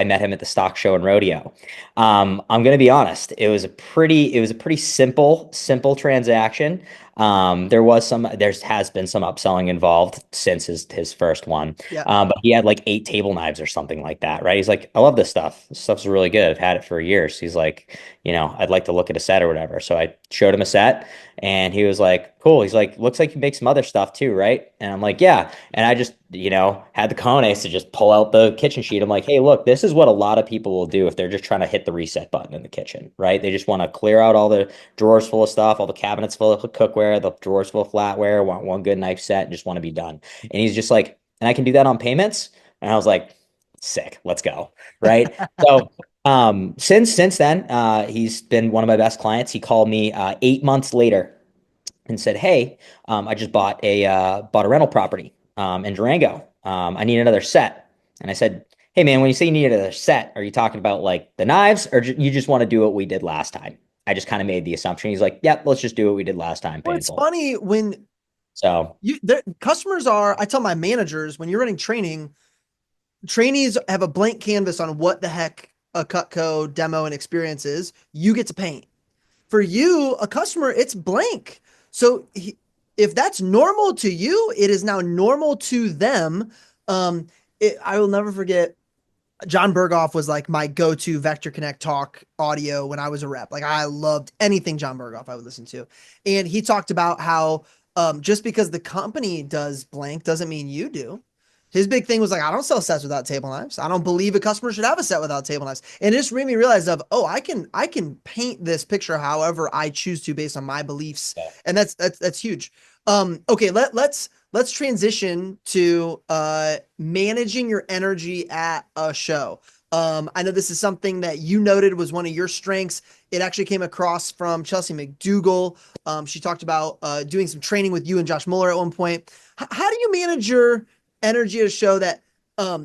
met him at the stock show in Rodeo. I'm gonna be honest. It was a pretty simple transaction. There has been some upselling involved since his first one. Yeah. But he had like 8 table knives or something like that, right? He's like, I love this stuff. This stuff's really good. I've had it for years. He's like, I'd like to look at a set or whatever. So I showed him a set. And he was like, cool. He's like, looks like you make some other stuff too, right? And I'm like, yeah. And I just, had the cojones to just pull out the kitchen sheet. I'm like, hey, look, this is what a lot of people will do if they're just trying to hit the reset button in the kitchen, right? They just want to clear out all the drawers full of stuff, all the cabinets full of cookware, the drawers full of flatware, want one good knife set, and just want to be done. And he's just like, and I can do that on payments. And I was like, sick, let's go, right? So since then, he's been one of my best clients. He called me 8 months later and said, "Hey, I just bought a rental property in Durango. I need another set." And I said, "Hey, man, when you say you need another set, are you talking about like the knives, or you just want to do what we did last time?" I just kind of made the assumption. He's like, "Yep, let's just do what we did last time." Well, it's Painful. funny when So customers are, I tell my managers when you're running training, trainees have a blank canvas on what the heck a Cutco demo and experience is. You get to paint. For you, a customer, it's blank. So if that's normal to you, it is now normal to them. I will never forget. John Berghoff was like my go-to Vector Connect talk audio when I was a rep. Like I loved anything John Berghoff I would listen to. And he talked about how just because the company does blank doesn't mean you do. His big thing was like, I don't sell sets without table knives. I don't believe a customer should have a set without table knives. And it just made me realize of, oh, I can paint this picture however I choose to based on my beliefs. And that's huge. Okay, let's transition to managing your energy at a show. I know this is something that you noted was one of your strengths. It actually came across from Chelsea McDougall. She talked about doing some training with you and Josh Mueller at one point. How do you manage your energy at a show that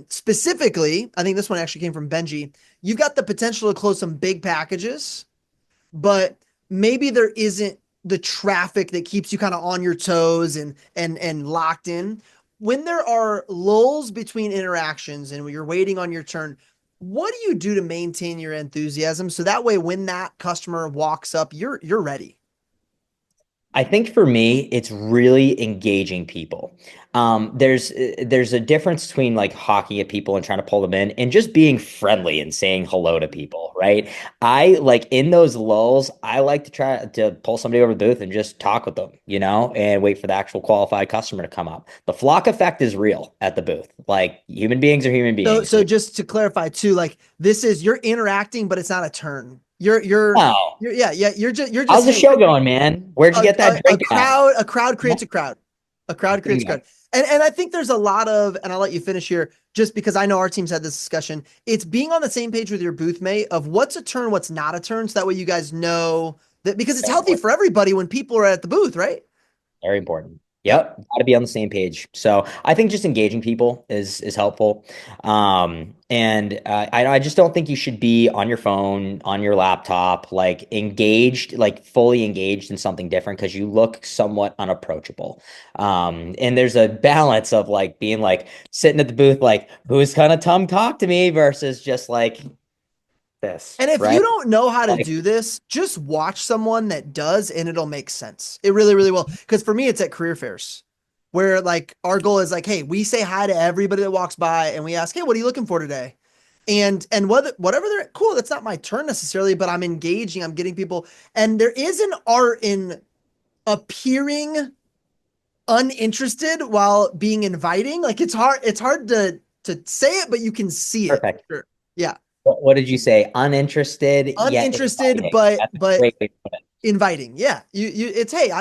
specifically, I think this one actually came from Benji, you've got the potential to close some big packages, but maybe there isn't the traffic that keeps you kind of on your toes and locked in. When there are lulls between interactions and when you're waiting on your turn, what do you do to maintain your enthusiasm so that way when that customer walks up, you're ready? I think for me, it's really engaging people. There's a difference between like hawking at people and trying to pull them in and just being friendly and saying hello to people, right? I like in those lulls, I like to try to pull somebody over the booth and just talk with them, and wait for the actual qualified customer to come up. The flock effect is real at the booth. Like human beings are human beings. So just to clarify too, like this is you're interacting, but it's not a turn. You're Wow. you're yeah, you're just How's the hey, show going, man? Where'd you get that a drink at? crowd creates a crowd. A crowd creates a Bingo. crowd. And I think there's a lot of, and I'll let you finish here, just because I know our team's had this discussion. It's being on the same page with your booth mate of what's a turn, what's not a turn, so that way you guys know that because it's Very healthy important. for everybody when people are at the booth, right? Very important. Yep. Yep, got to be on the same page. So I think just engaging people is helpful. And I just don't think you should be on your phone, on your laptop, like engaged, like fully engaged in something different because you look somewhat unapproachable. And there's a balance of like being like sitting at the booth, like who's kind of tongue talk to me versus just like this, And if you right? don't know how to Like, do this, just watch someone that does and it'll make sense. It really, really will. Because for me, it's at career fairs where like our goal is like, hey, we say hi to everybody that walks by and we ask, hey, what are you looking for today? And whatever they're cool, that's not my turn necessarily, but I'm engaging, I'm getting people. And there is an art in appearing uninterested while being inviting. Like it's hard to say it, but you can see it. Perfect. Sure. Yeah. What did you say? Uninterested yet Uninterested, inviting. but That's a but great way to put it. inviting. Yeah. You it's hey,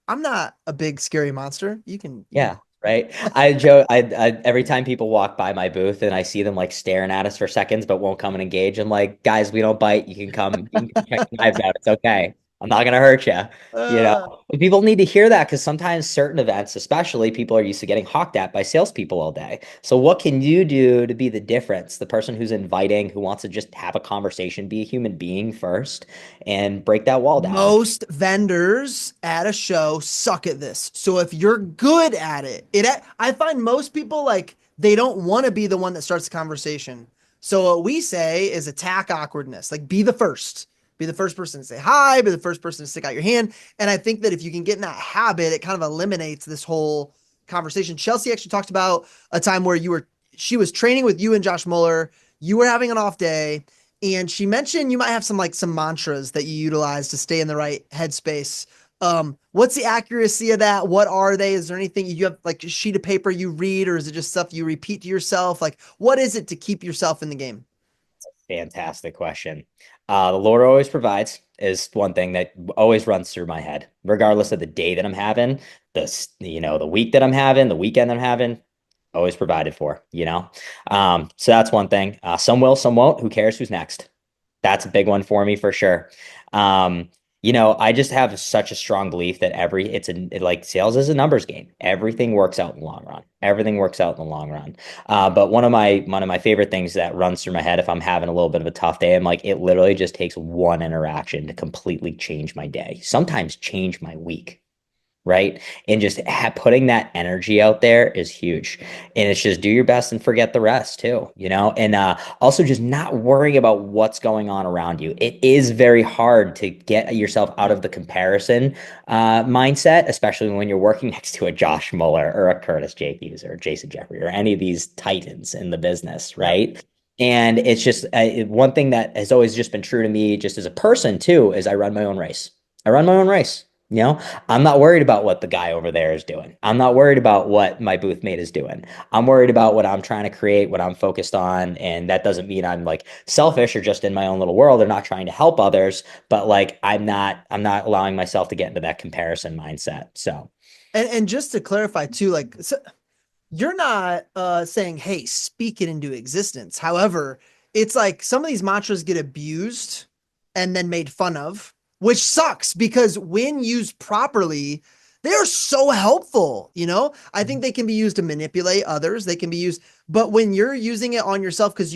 I'm not a big scary monster. You can Yeah, right. I joke. I every time people walk by my booth and I see them like staring at us for seconds but won't come and engage, I'm like, guys, we don't bite. You can come. You can check the knives out. It's okay. I'm not gonna hurt you. You know, uh and people need to hear that because sometimes certain events, especially, people are used to getting hawked at by salespeople all day. So what can you do to be the difference? The person who's inviting, who wants to just have a conversation, be a human being first, and break that wall down. Most vendors at a show suck at this. So if you're good at it, I find most people like they don't want to be the one that starts the conversation. So what we say is attack awkwardness. Like be the first. Be the first person to say hi, be the first person to stick out your hand. And I think that if you can get in that habit, it kind of eliminates this whole conversation. Chelsea actually talked about a time where she was training with you and Josh Mueller. You were having an off day and she mentioned you might have some mantras that you utilize to stay in the right headspace. What's the accuracy of that? What are they? Is there anything you have like a sheet of paper you read, or is it just stuff you repeat to yourself? Like, what is it to keep yourself in the game? Fantastic question. The Lord always provides is one thing that always runs through my head, regardless of the day that I'm having, the week that I'm having, the weekend I'm having, always provided for, you know? So that's one thing. Some will, some won't. Who cares who's next? That's a big one for me for sure. Um, I just have such a strong belief that like sales is a numbers game. Everything works out in the long run. Everything works out in the long run. But one of my favorite things that runs through my head if I'm having a little bit of a tough day, I'm like, it literally just takes one interaction to completely change my day. Sometimes change my week, right? And just putting that energy out there is huge. And it's just do your best and forget the rest too, And also just not worrying about what's going on around you. It is very hard to get yourself out of the comparison mindset, especially when you're working next to a Josh Mueller or a Curtis Jacobs or Jason Jeffrey or any of these titans in the business, Yeah. right? And it's just one thing that has always just been true to me, just as a person too, is I run my own race. I run my own race. You know, I'm not worried about what the guy over there is doing. I'm not worried about what my booth mate is doing. I'm worried about what I'm trying to create, what I'm focused on. And that doesn't mean I'm like selfish or just in my own little world or not trying to help others, but like I'm not allowing myself to get into that comparison mindset. So And just to clarify too, like so you're not saying, hey, speak it into existence. However, it's like some of these mantras get abused and then made fun of, which sucks because when used properly, they are so helpful. I think they can be used to manipulate others. They can be used, but when you're using it on yourself, because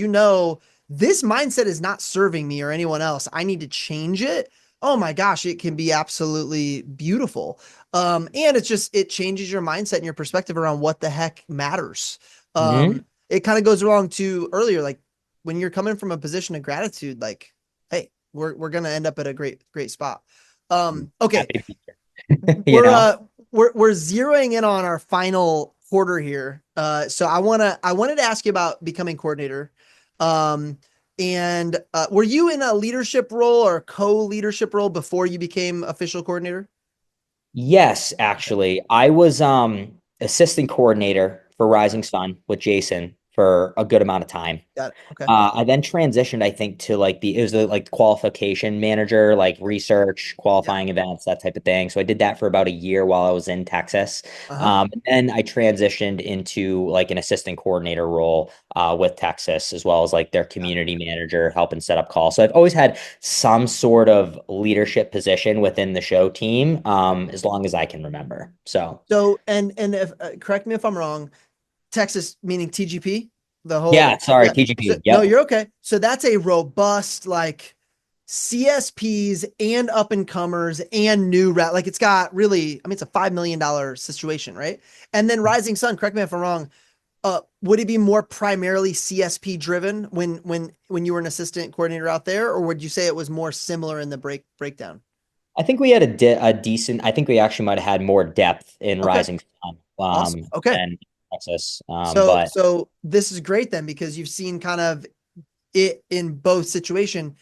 this mindset is not serving me or anyone else, I need to change it. Oh my gosh, it can be absolutely beautiful. And it changes your mindset and your perspective around what the heck matters. mhm. It kind of goes along to earlier, like when you're coming from a position of gratitude, like, hey, we're gonna end up at a great spot. Okay, Happy to be here. You we're know? uh we're zeroing in on our final quarter here. So I wanted to ask you about becoming coordinator. Um, and were you in a leadership role or co-leadership role before you became official coordinator? Yes, Okay. actually. I was assistant coordinator for Rising Sun with Jason for a good amount of time. Got it. Okay. I then transitioned, I think, to like it was the like qualification manager, like research, Yep. qualifying events, that type of thing. So I did that for about a year while I was in Texas. Uh-huh. And then I transitioned into like an assistant coordinator role with Texas, as well as like their Got it. community manager, helping set up calls. So I've always had some sort of leadership position within the show team, as long as I can remember. So So, and if correct me if I'm wrong, Texas meaning TGP, the whole yeah, sorry, yeah. So TGP. no, Yep. you're okay. So that's a robust like CSPs and up and comers and new route. Like it's got really, I mean, it's a $5 million situation, right? And then Rising Sun, correct me if I'm wrong. Would it be more primarily CSP driven when you were an assistant coordinator out there, or would you say it was more similar in the breakdown? I think we had a decent. I think we actually might have had more depth in Okay, Rising Sun awesome. Okay. than Texas. So But so this is great then because you've seen kind of it in both situation.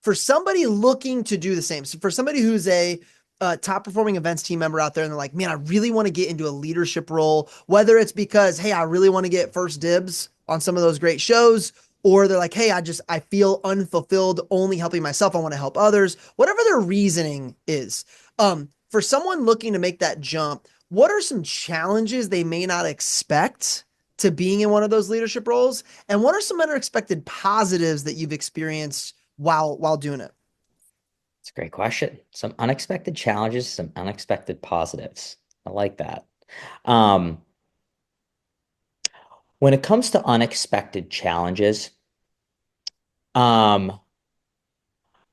For somebody looking to do the same, so for somebody who's a top performing events team member out there and they're like, man, I really want to get into a leadership role, whether it's because, hey, I really want to get first dibs on some of those great shows, or they're like, hey, I feel unfulfilled only helping myself. I want to help others, whatever their reasoning is. For someone looking to make that jump, what are some challenges they may not expect to being in one of those leadership roles? And what are some unexpected positives that you've experienced while doing it? it's a great question. Some unexpected challenges, some unexpected positives. I like that. Um, when it comes to unexpected challenges, um,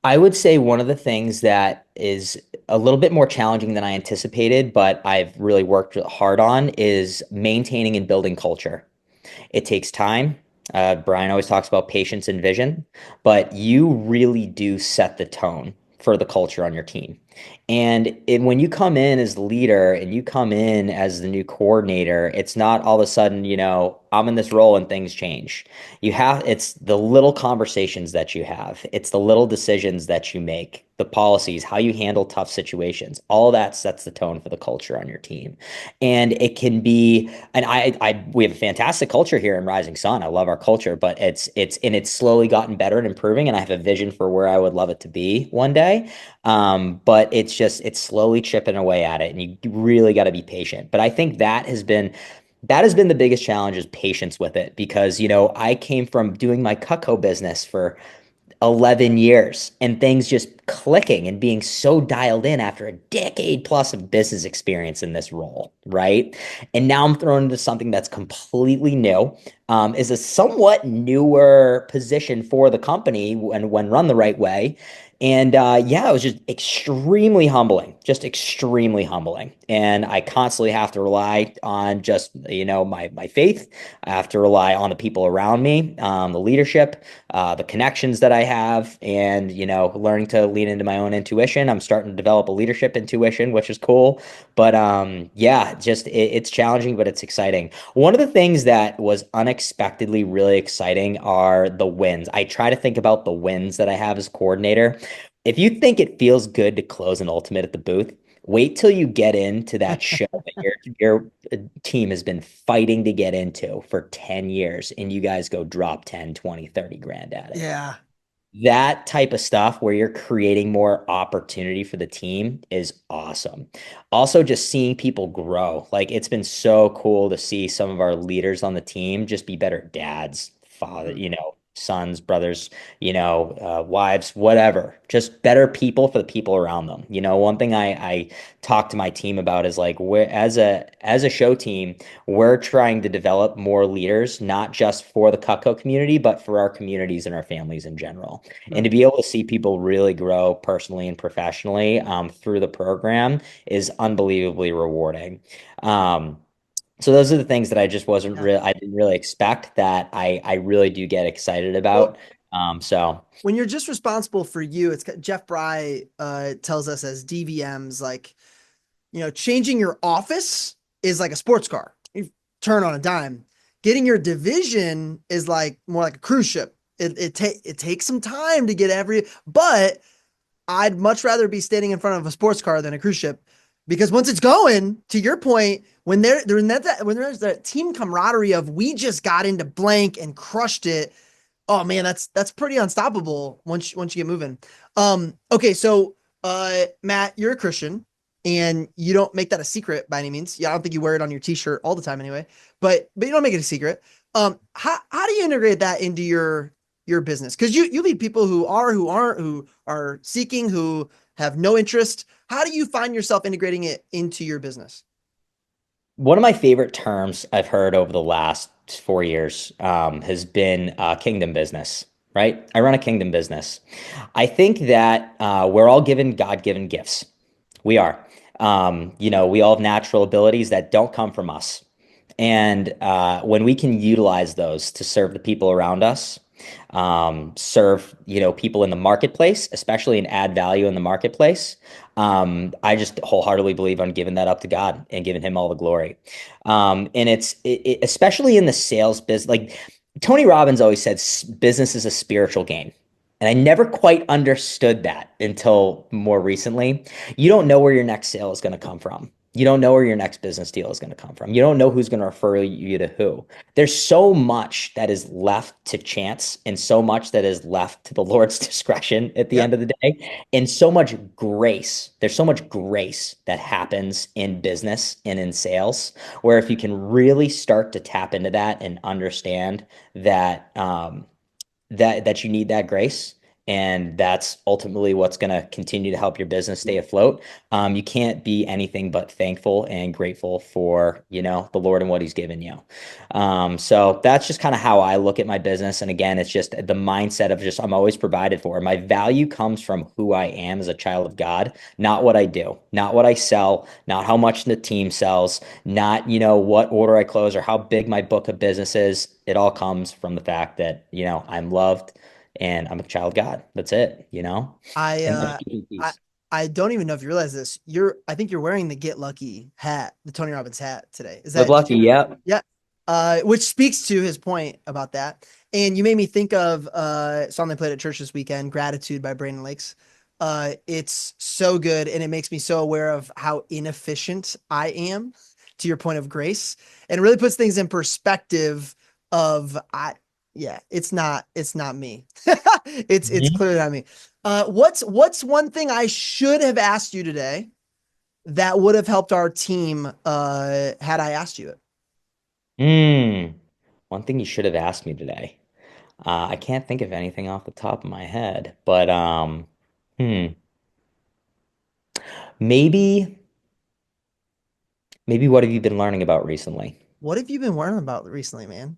I would say one of the things that is a little bit more challenging than I anticipated, but I've really worked hard on is maintaining and building culture. It takes time. Brian always talks about patience and vision, but you really do set the tone for the culture on your team. When you come in as the leader and you come in as the new coordinator, it's not all of a sudden, I'm in this role and things change. It's the little conversations that you have, it's the little decisions that you make, the policies, how you handle tough situations. All that sets the tone for the culture on your team. And it can be, and we have a fantastic culture here in Rising Sun. I love our culture, but it's slowly gotten better and improving. And I have a vision for where I would love it to be one day. But it's slowly chipping away at it, and you really got to be patient. But I think that has been the biggest challenge is patience with it because I came from doing my Cutco business for 11 years and things just clicking and being so dialed in after a decade plus of business experience in this role, right? And now I'm thrown into something that's completely new, is a somewhat newer position for the company when run the right way. And yeah, it was just extremely humbling. And I constantly have to rely on just, my faith. I have to rely on the people around me, the leadership, the connections that I have, and learning to lean into my own intuition. I'm starting to develop a leadership intuition, which is cool. But yeah, it's challenging, but it's exciting. One of the things that was unexpectedly really exciting are the wins. I try to think about the wins that I have as coordinator. If you think it feels good to close an ultimate at the booth, wait till you get into that show that your team has been fighting to get into for 10 years and you guys go drop 10, 20, 30 grand at it. Yeah. That type of stuff where you're creating more opportunity for the team is awesome. Also, just seeing people grow. Like it's been so cool to see some of our leaders on the team just be better dads, father, Mhm. sons, brothers, wives, whatever. Just better people for the people around them. One thing I talk to my team about is like we're as a show team, we're trying to develop more leaders, not just for the Cutco community, but for our communities and our families in general. And to be able to see people really grow personally and professionally through the program is unbelievably rewarding. Um, so those are the things that Yeah. I didn't really expect that I really do get excited Well, about. So when you're just responsible for you, it's Jeff Bry tells us as DVMs, like, changing your office is like a sports car. You turn on a dime. Getting your division is like more like a cruise ship. It takes some time to get but I'd much rather be standing in front of a sports car than a cruise ship because once it's going, to your point, when there's that team camaraderie of we just got into blank and crushed it. Oh man, that's pretty unstoppable once you get moving. Okay, so Matt, you're a Christian and you don't make that a secret by any means. Yeah, I don't think you wear it on your t-shirt all the time anyway, but you don't make it a secret. How do you integrate that into your business? Because you lead people who aren't, who are seeking, who have no interest. How do you find yourself integrating it into your business? one of my favorite terms I've heard over the last 4 years has been kingdom business, right? I run a kingdom business. I think that we're all given God-given gifts. We are. We all have natural abilities that don't come from us. And when we can utilize those to serve the people around us, serve, people in the marketplace, especially and add value in the marketplace. I just wholeheartedly believe on giving that up to God and giving him all the glory. And especially in the sales business, like Tony Robbins always said, business is a spiritual game. And I never quite understood that until more recently. You don't know where your next sale is going to come from. You don't know where your next business deal is going to come from. You don't know who's going to refer you to who. There's so much that is left to chance and so much that is left to the Lord's discretion at the end Yep. of the day. And so much grace. There's so much grace that happens in business and in sales, where if you can really start to tap into that and understand that that you need that grace, and that's ultimately what's going to continue to help your business stay afloat. You can't be anything but thankful and grateful for, the Lord and what he's given you. So that's just kind of how I look at my business. And again, it's just the mindset of just I'm always provided for. My value comes from who I am as a child of God, not what I do, not what I sell, not how much the team sells, not, what order I close or how big my book of business is. It all comes from the fact that, I'm loved and I'm a child of God. That's it. I And that's uh keeping I peace. I don't even know if you realize this. I think you're wearing the Get Lucky hat, the Tony Robbins hat today. Is Live that did lucky, you yep. Yeah. Which speaks to his point about that. And you made me think of a song they played at church this weekend, Gratitude by Brandon Lakes. It's so good and it makes me so aware of how inefficient I am, to your point of grace. And it really puts things in perspective of yeah, it's not me. It's Mhm. clearly not me. What's one thing I should have asked you today that would have helped our team had I asked you it? Mm. One thing you should have asked me today. I can't think of anything off the top of my head, but hmm, maybe maybe what have you been learning about recently? What have you been learning about recently, man?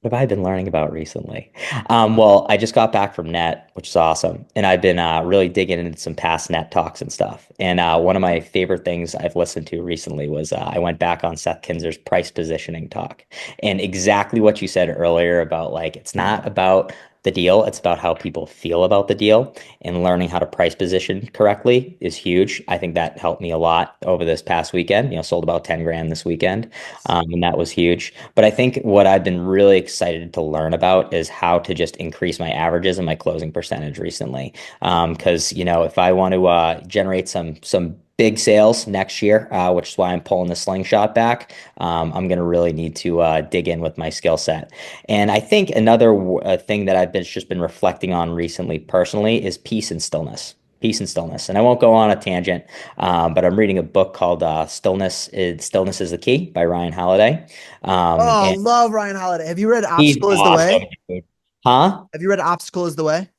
What have I been learning about recently? Well, I just got back from net, which is awesome. And I've been really digging into some past net talks and stuff. And one of my favorite things I've listened to recently was I went back on Seth Kinzer's price positioning talk. And exactly what you said earlier about like, it's not about the deal, it's about how people feel about the deal. And learning how to price position correctly is huge. I think that helped me a lot over this past weekend. Sold about 10 grand this weekend. And that was huge. But I think what I've been really excited to learn about is how to just increase my averages and my closing percentage recently. Because if I want to generate some big sales next year, which is why I'm pulling the slingshot back, I'm going to really need to dig in with my skill set. And I think another thing that I've just been reflecting on recently personally is peace and stillness. Peace and stillness. And I won't go on a tangent, but I'm reading a book called Stillness is the Key by Ryan Holiday. Oh, And love Ryan Holiday. Have you read he's Obstacle is the awesome, Way? dude. Huh? Have you read Obstacle is the Way?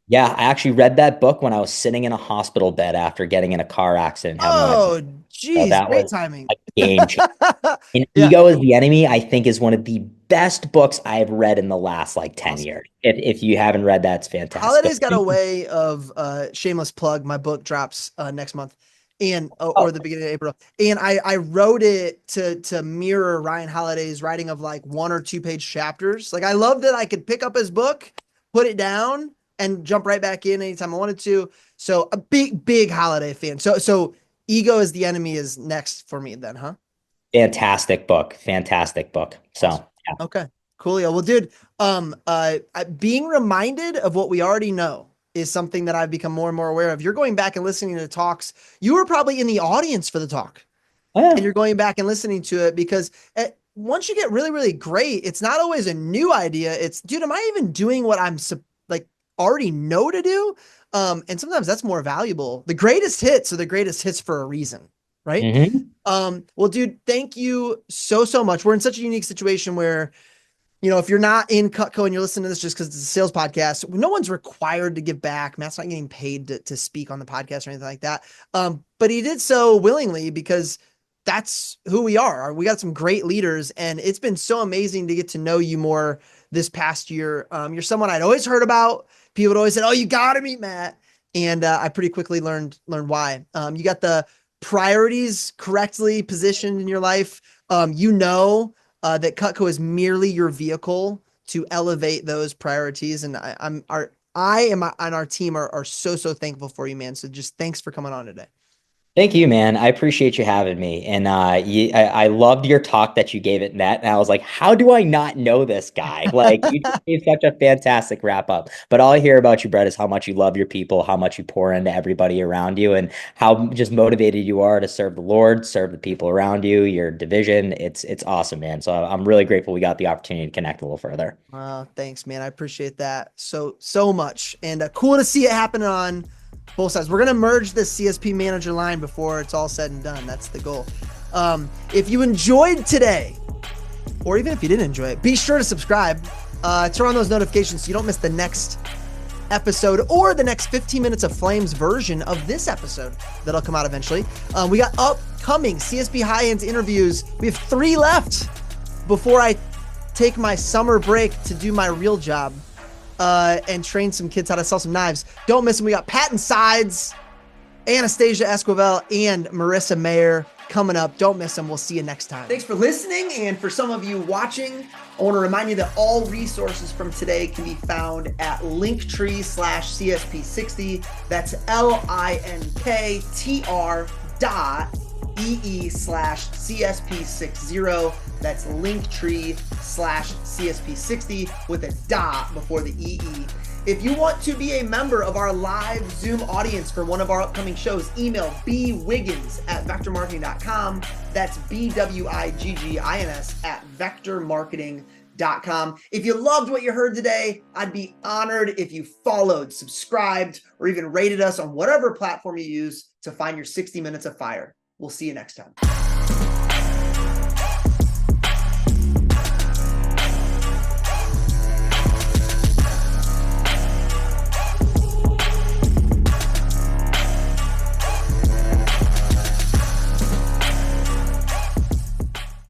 Yeah, I actually read that book when I was sitting in a hospital bed after getting in a car accident, having my Oh, so geez, that great was timing. a game changer. And Yeah. Ego is the Enemy, I think, is one of the best books I've read in the last like 10 Awesome. years. If you haven't read that, it's fantastic. Holiday's got a way of shameless plug. My book drops next month and Oh, or the beginning of April. And I wrote it to mirror Ryan Holiday's writing of like 1 or 2 page chapters. Like I love that I could pick up his book, put it down, and jump right back in anytime I wanted to. So a big Holiday fan. So Ego is the Enemy is next for me then, huh? fantastic book. Fantastic book. Awesome. So, yeah. Okay. Coolio. Well, dude, being reminded of what we already know is something that I've become more and more aware of. You're going back and listening to talks. You were probably in the audience for the talk, Oh, and yeah. you're going back and listening to it because once you get really, really great, it's not always a new idea. It's, dude, am I even doing what like already know to do? And sometimes that's more valuable. The greatest hits are the greatest hits for a reason, right? Hmm. Well, dude, thank you so much. We're in such a unique situation where, if you're not in Cutco and you're listening to this just because it's a sales podcast, no one's required to give back. Matt's not getting paid to speak on the podcast or anything like that. But he did so willingly because that's who we are. We got some great leaders, and it's been so amazing to get to know you more this past year. You're someone I'd always heard about. People would always said, "Oh, you got to meet Matt," and I pretty quickly learned why. You got the priorities correctly positioned in your life. That Cutco is merely your vehicle to elevate those priorities. And I am and our team are so thankful for you, man. So just thanks for coming on today. Thank you, man. I appreciate you having me. And I loved your talk that you gave at Net. And I was like, how do I not know this guy? Like, you just gave such a fantastic wrap up. But all I hear about you, Brett, is how much you love your people, how much you pour into everybody around you, and how just motivated you are to serve the Lord, serve the people around you, your division. It's awesome, man. So I'm really grateful we got the opportunity to connect a little further. Thanks, man. I appreciate that so much. And cool to see it happen on both sides. We're going to merge this CSP manager line before it's all said and done. That's the goal. If you enjoyed today, or even if you didn't enjoy it, be sure to subscribe. Turn on those notifications so you don't miss the next episode or the next 15 minutes of Flames version of this episode that'll come out eventually. We got upcoming CSP High Hands interviews. We have 3 left before I take my summer break to do my real job. And train some kids how to sell some knives. Don't miss them. We got Patton Sides, Anastasia Esquivel, and Marissa Mayer coming up. Don't miss them. We'll see you next time. Thanks for listening. And for some of you watching, I want to remind you that all resources from today can be found at linktree/CSP60. That's linktr.ee/CSP60. That's linktree/CSP60 with a dot before the EE. If you want to be a member of our live Zoom audience for one of our upcoming shows, email bwiggins@vectormarketing.com. That's BWIGGINS@vectormarketing.com. If you loved what you heard today, I'd be honored if you followed, subscribed, or even rated us on whatever platform you use to find your 60 minutes of fire. We'll see you next time.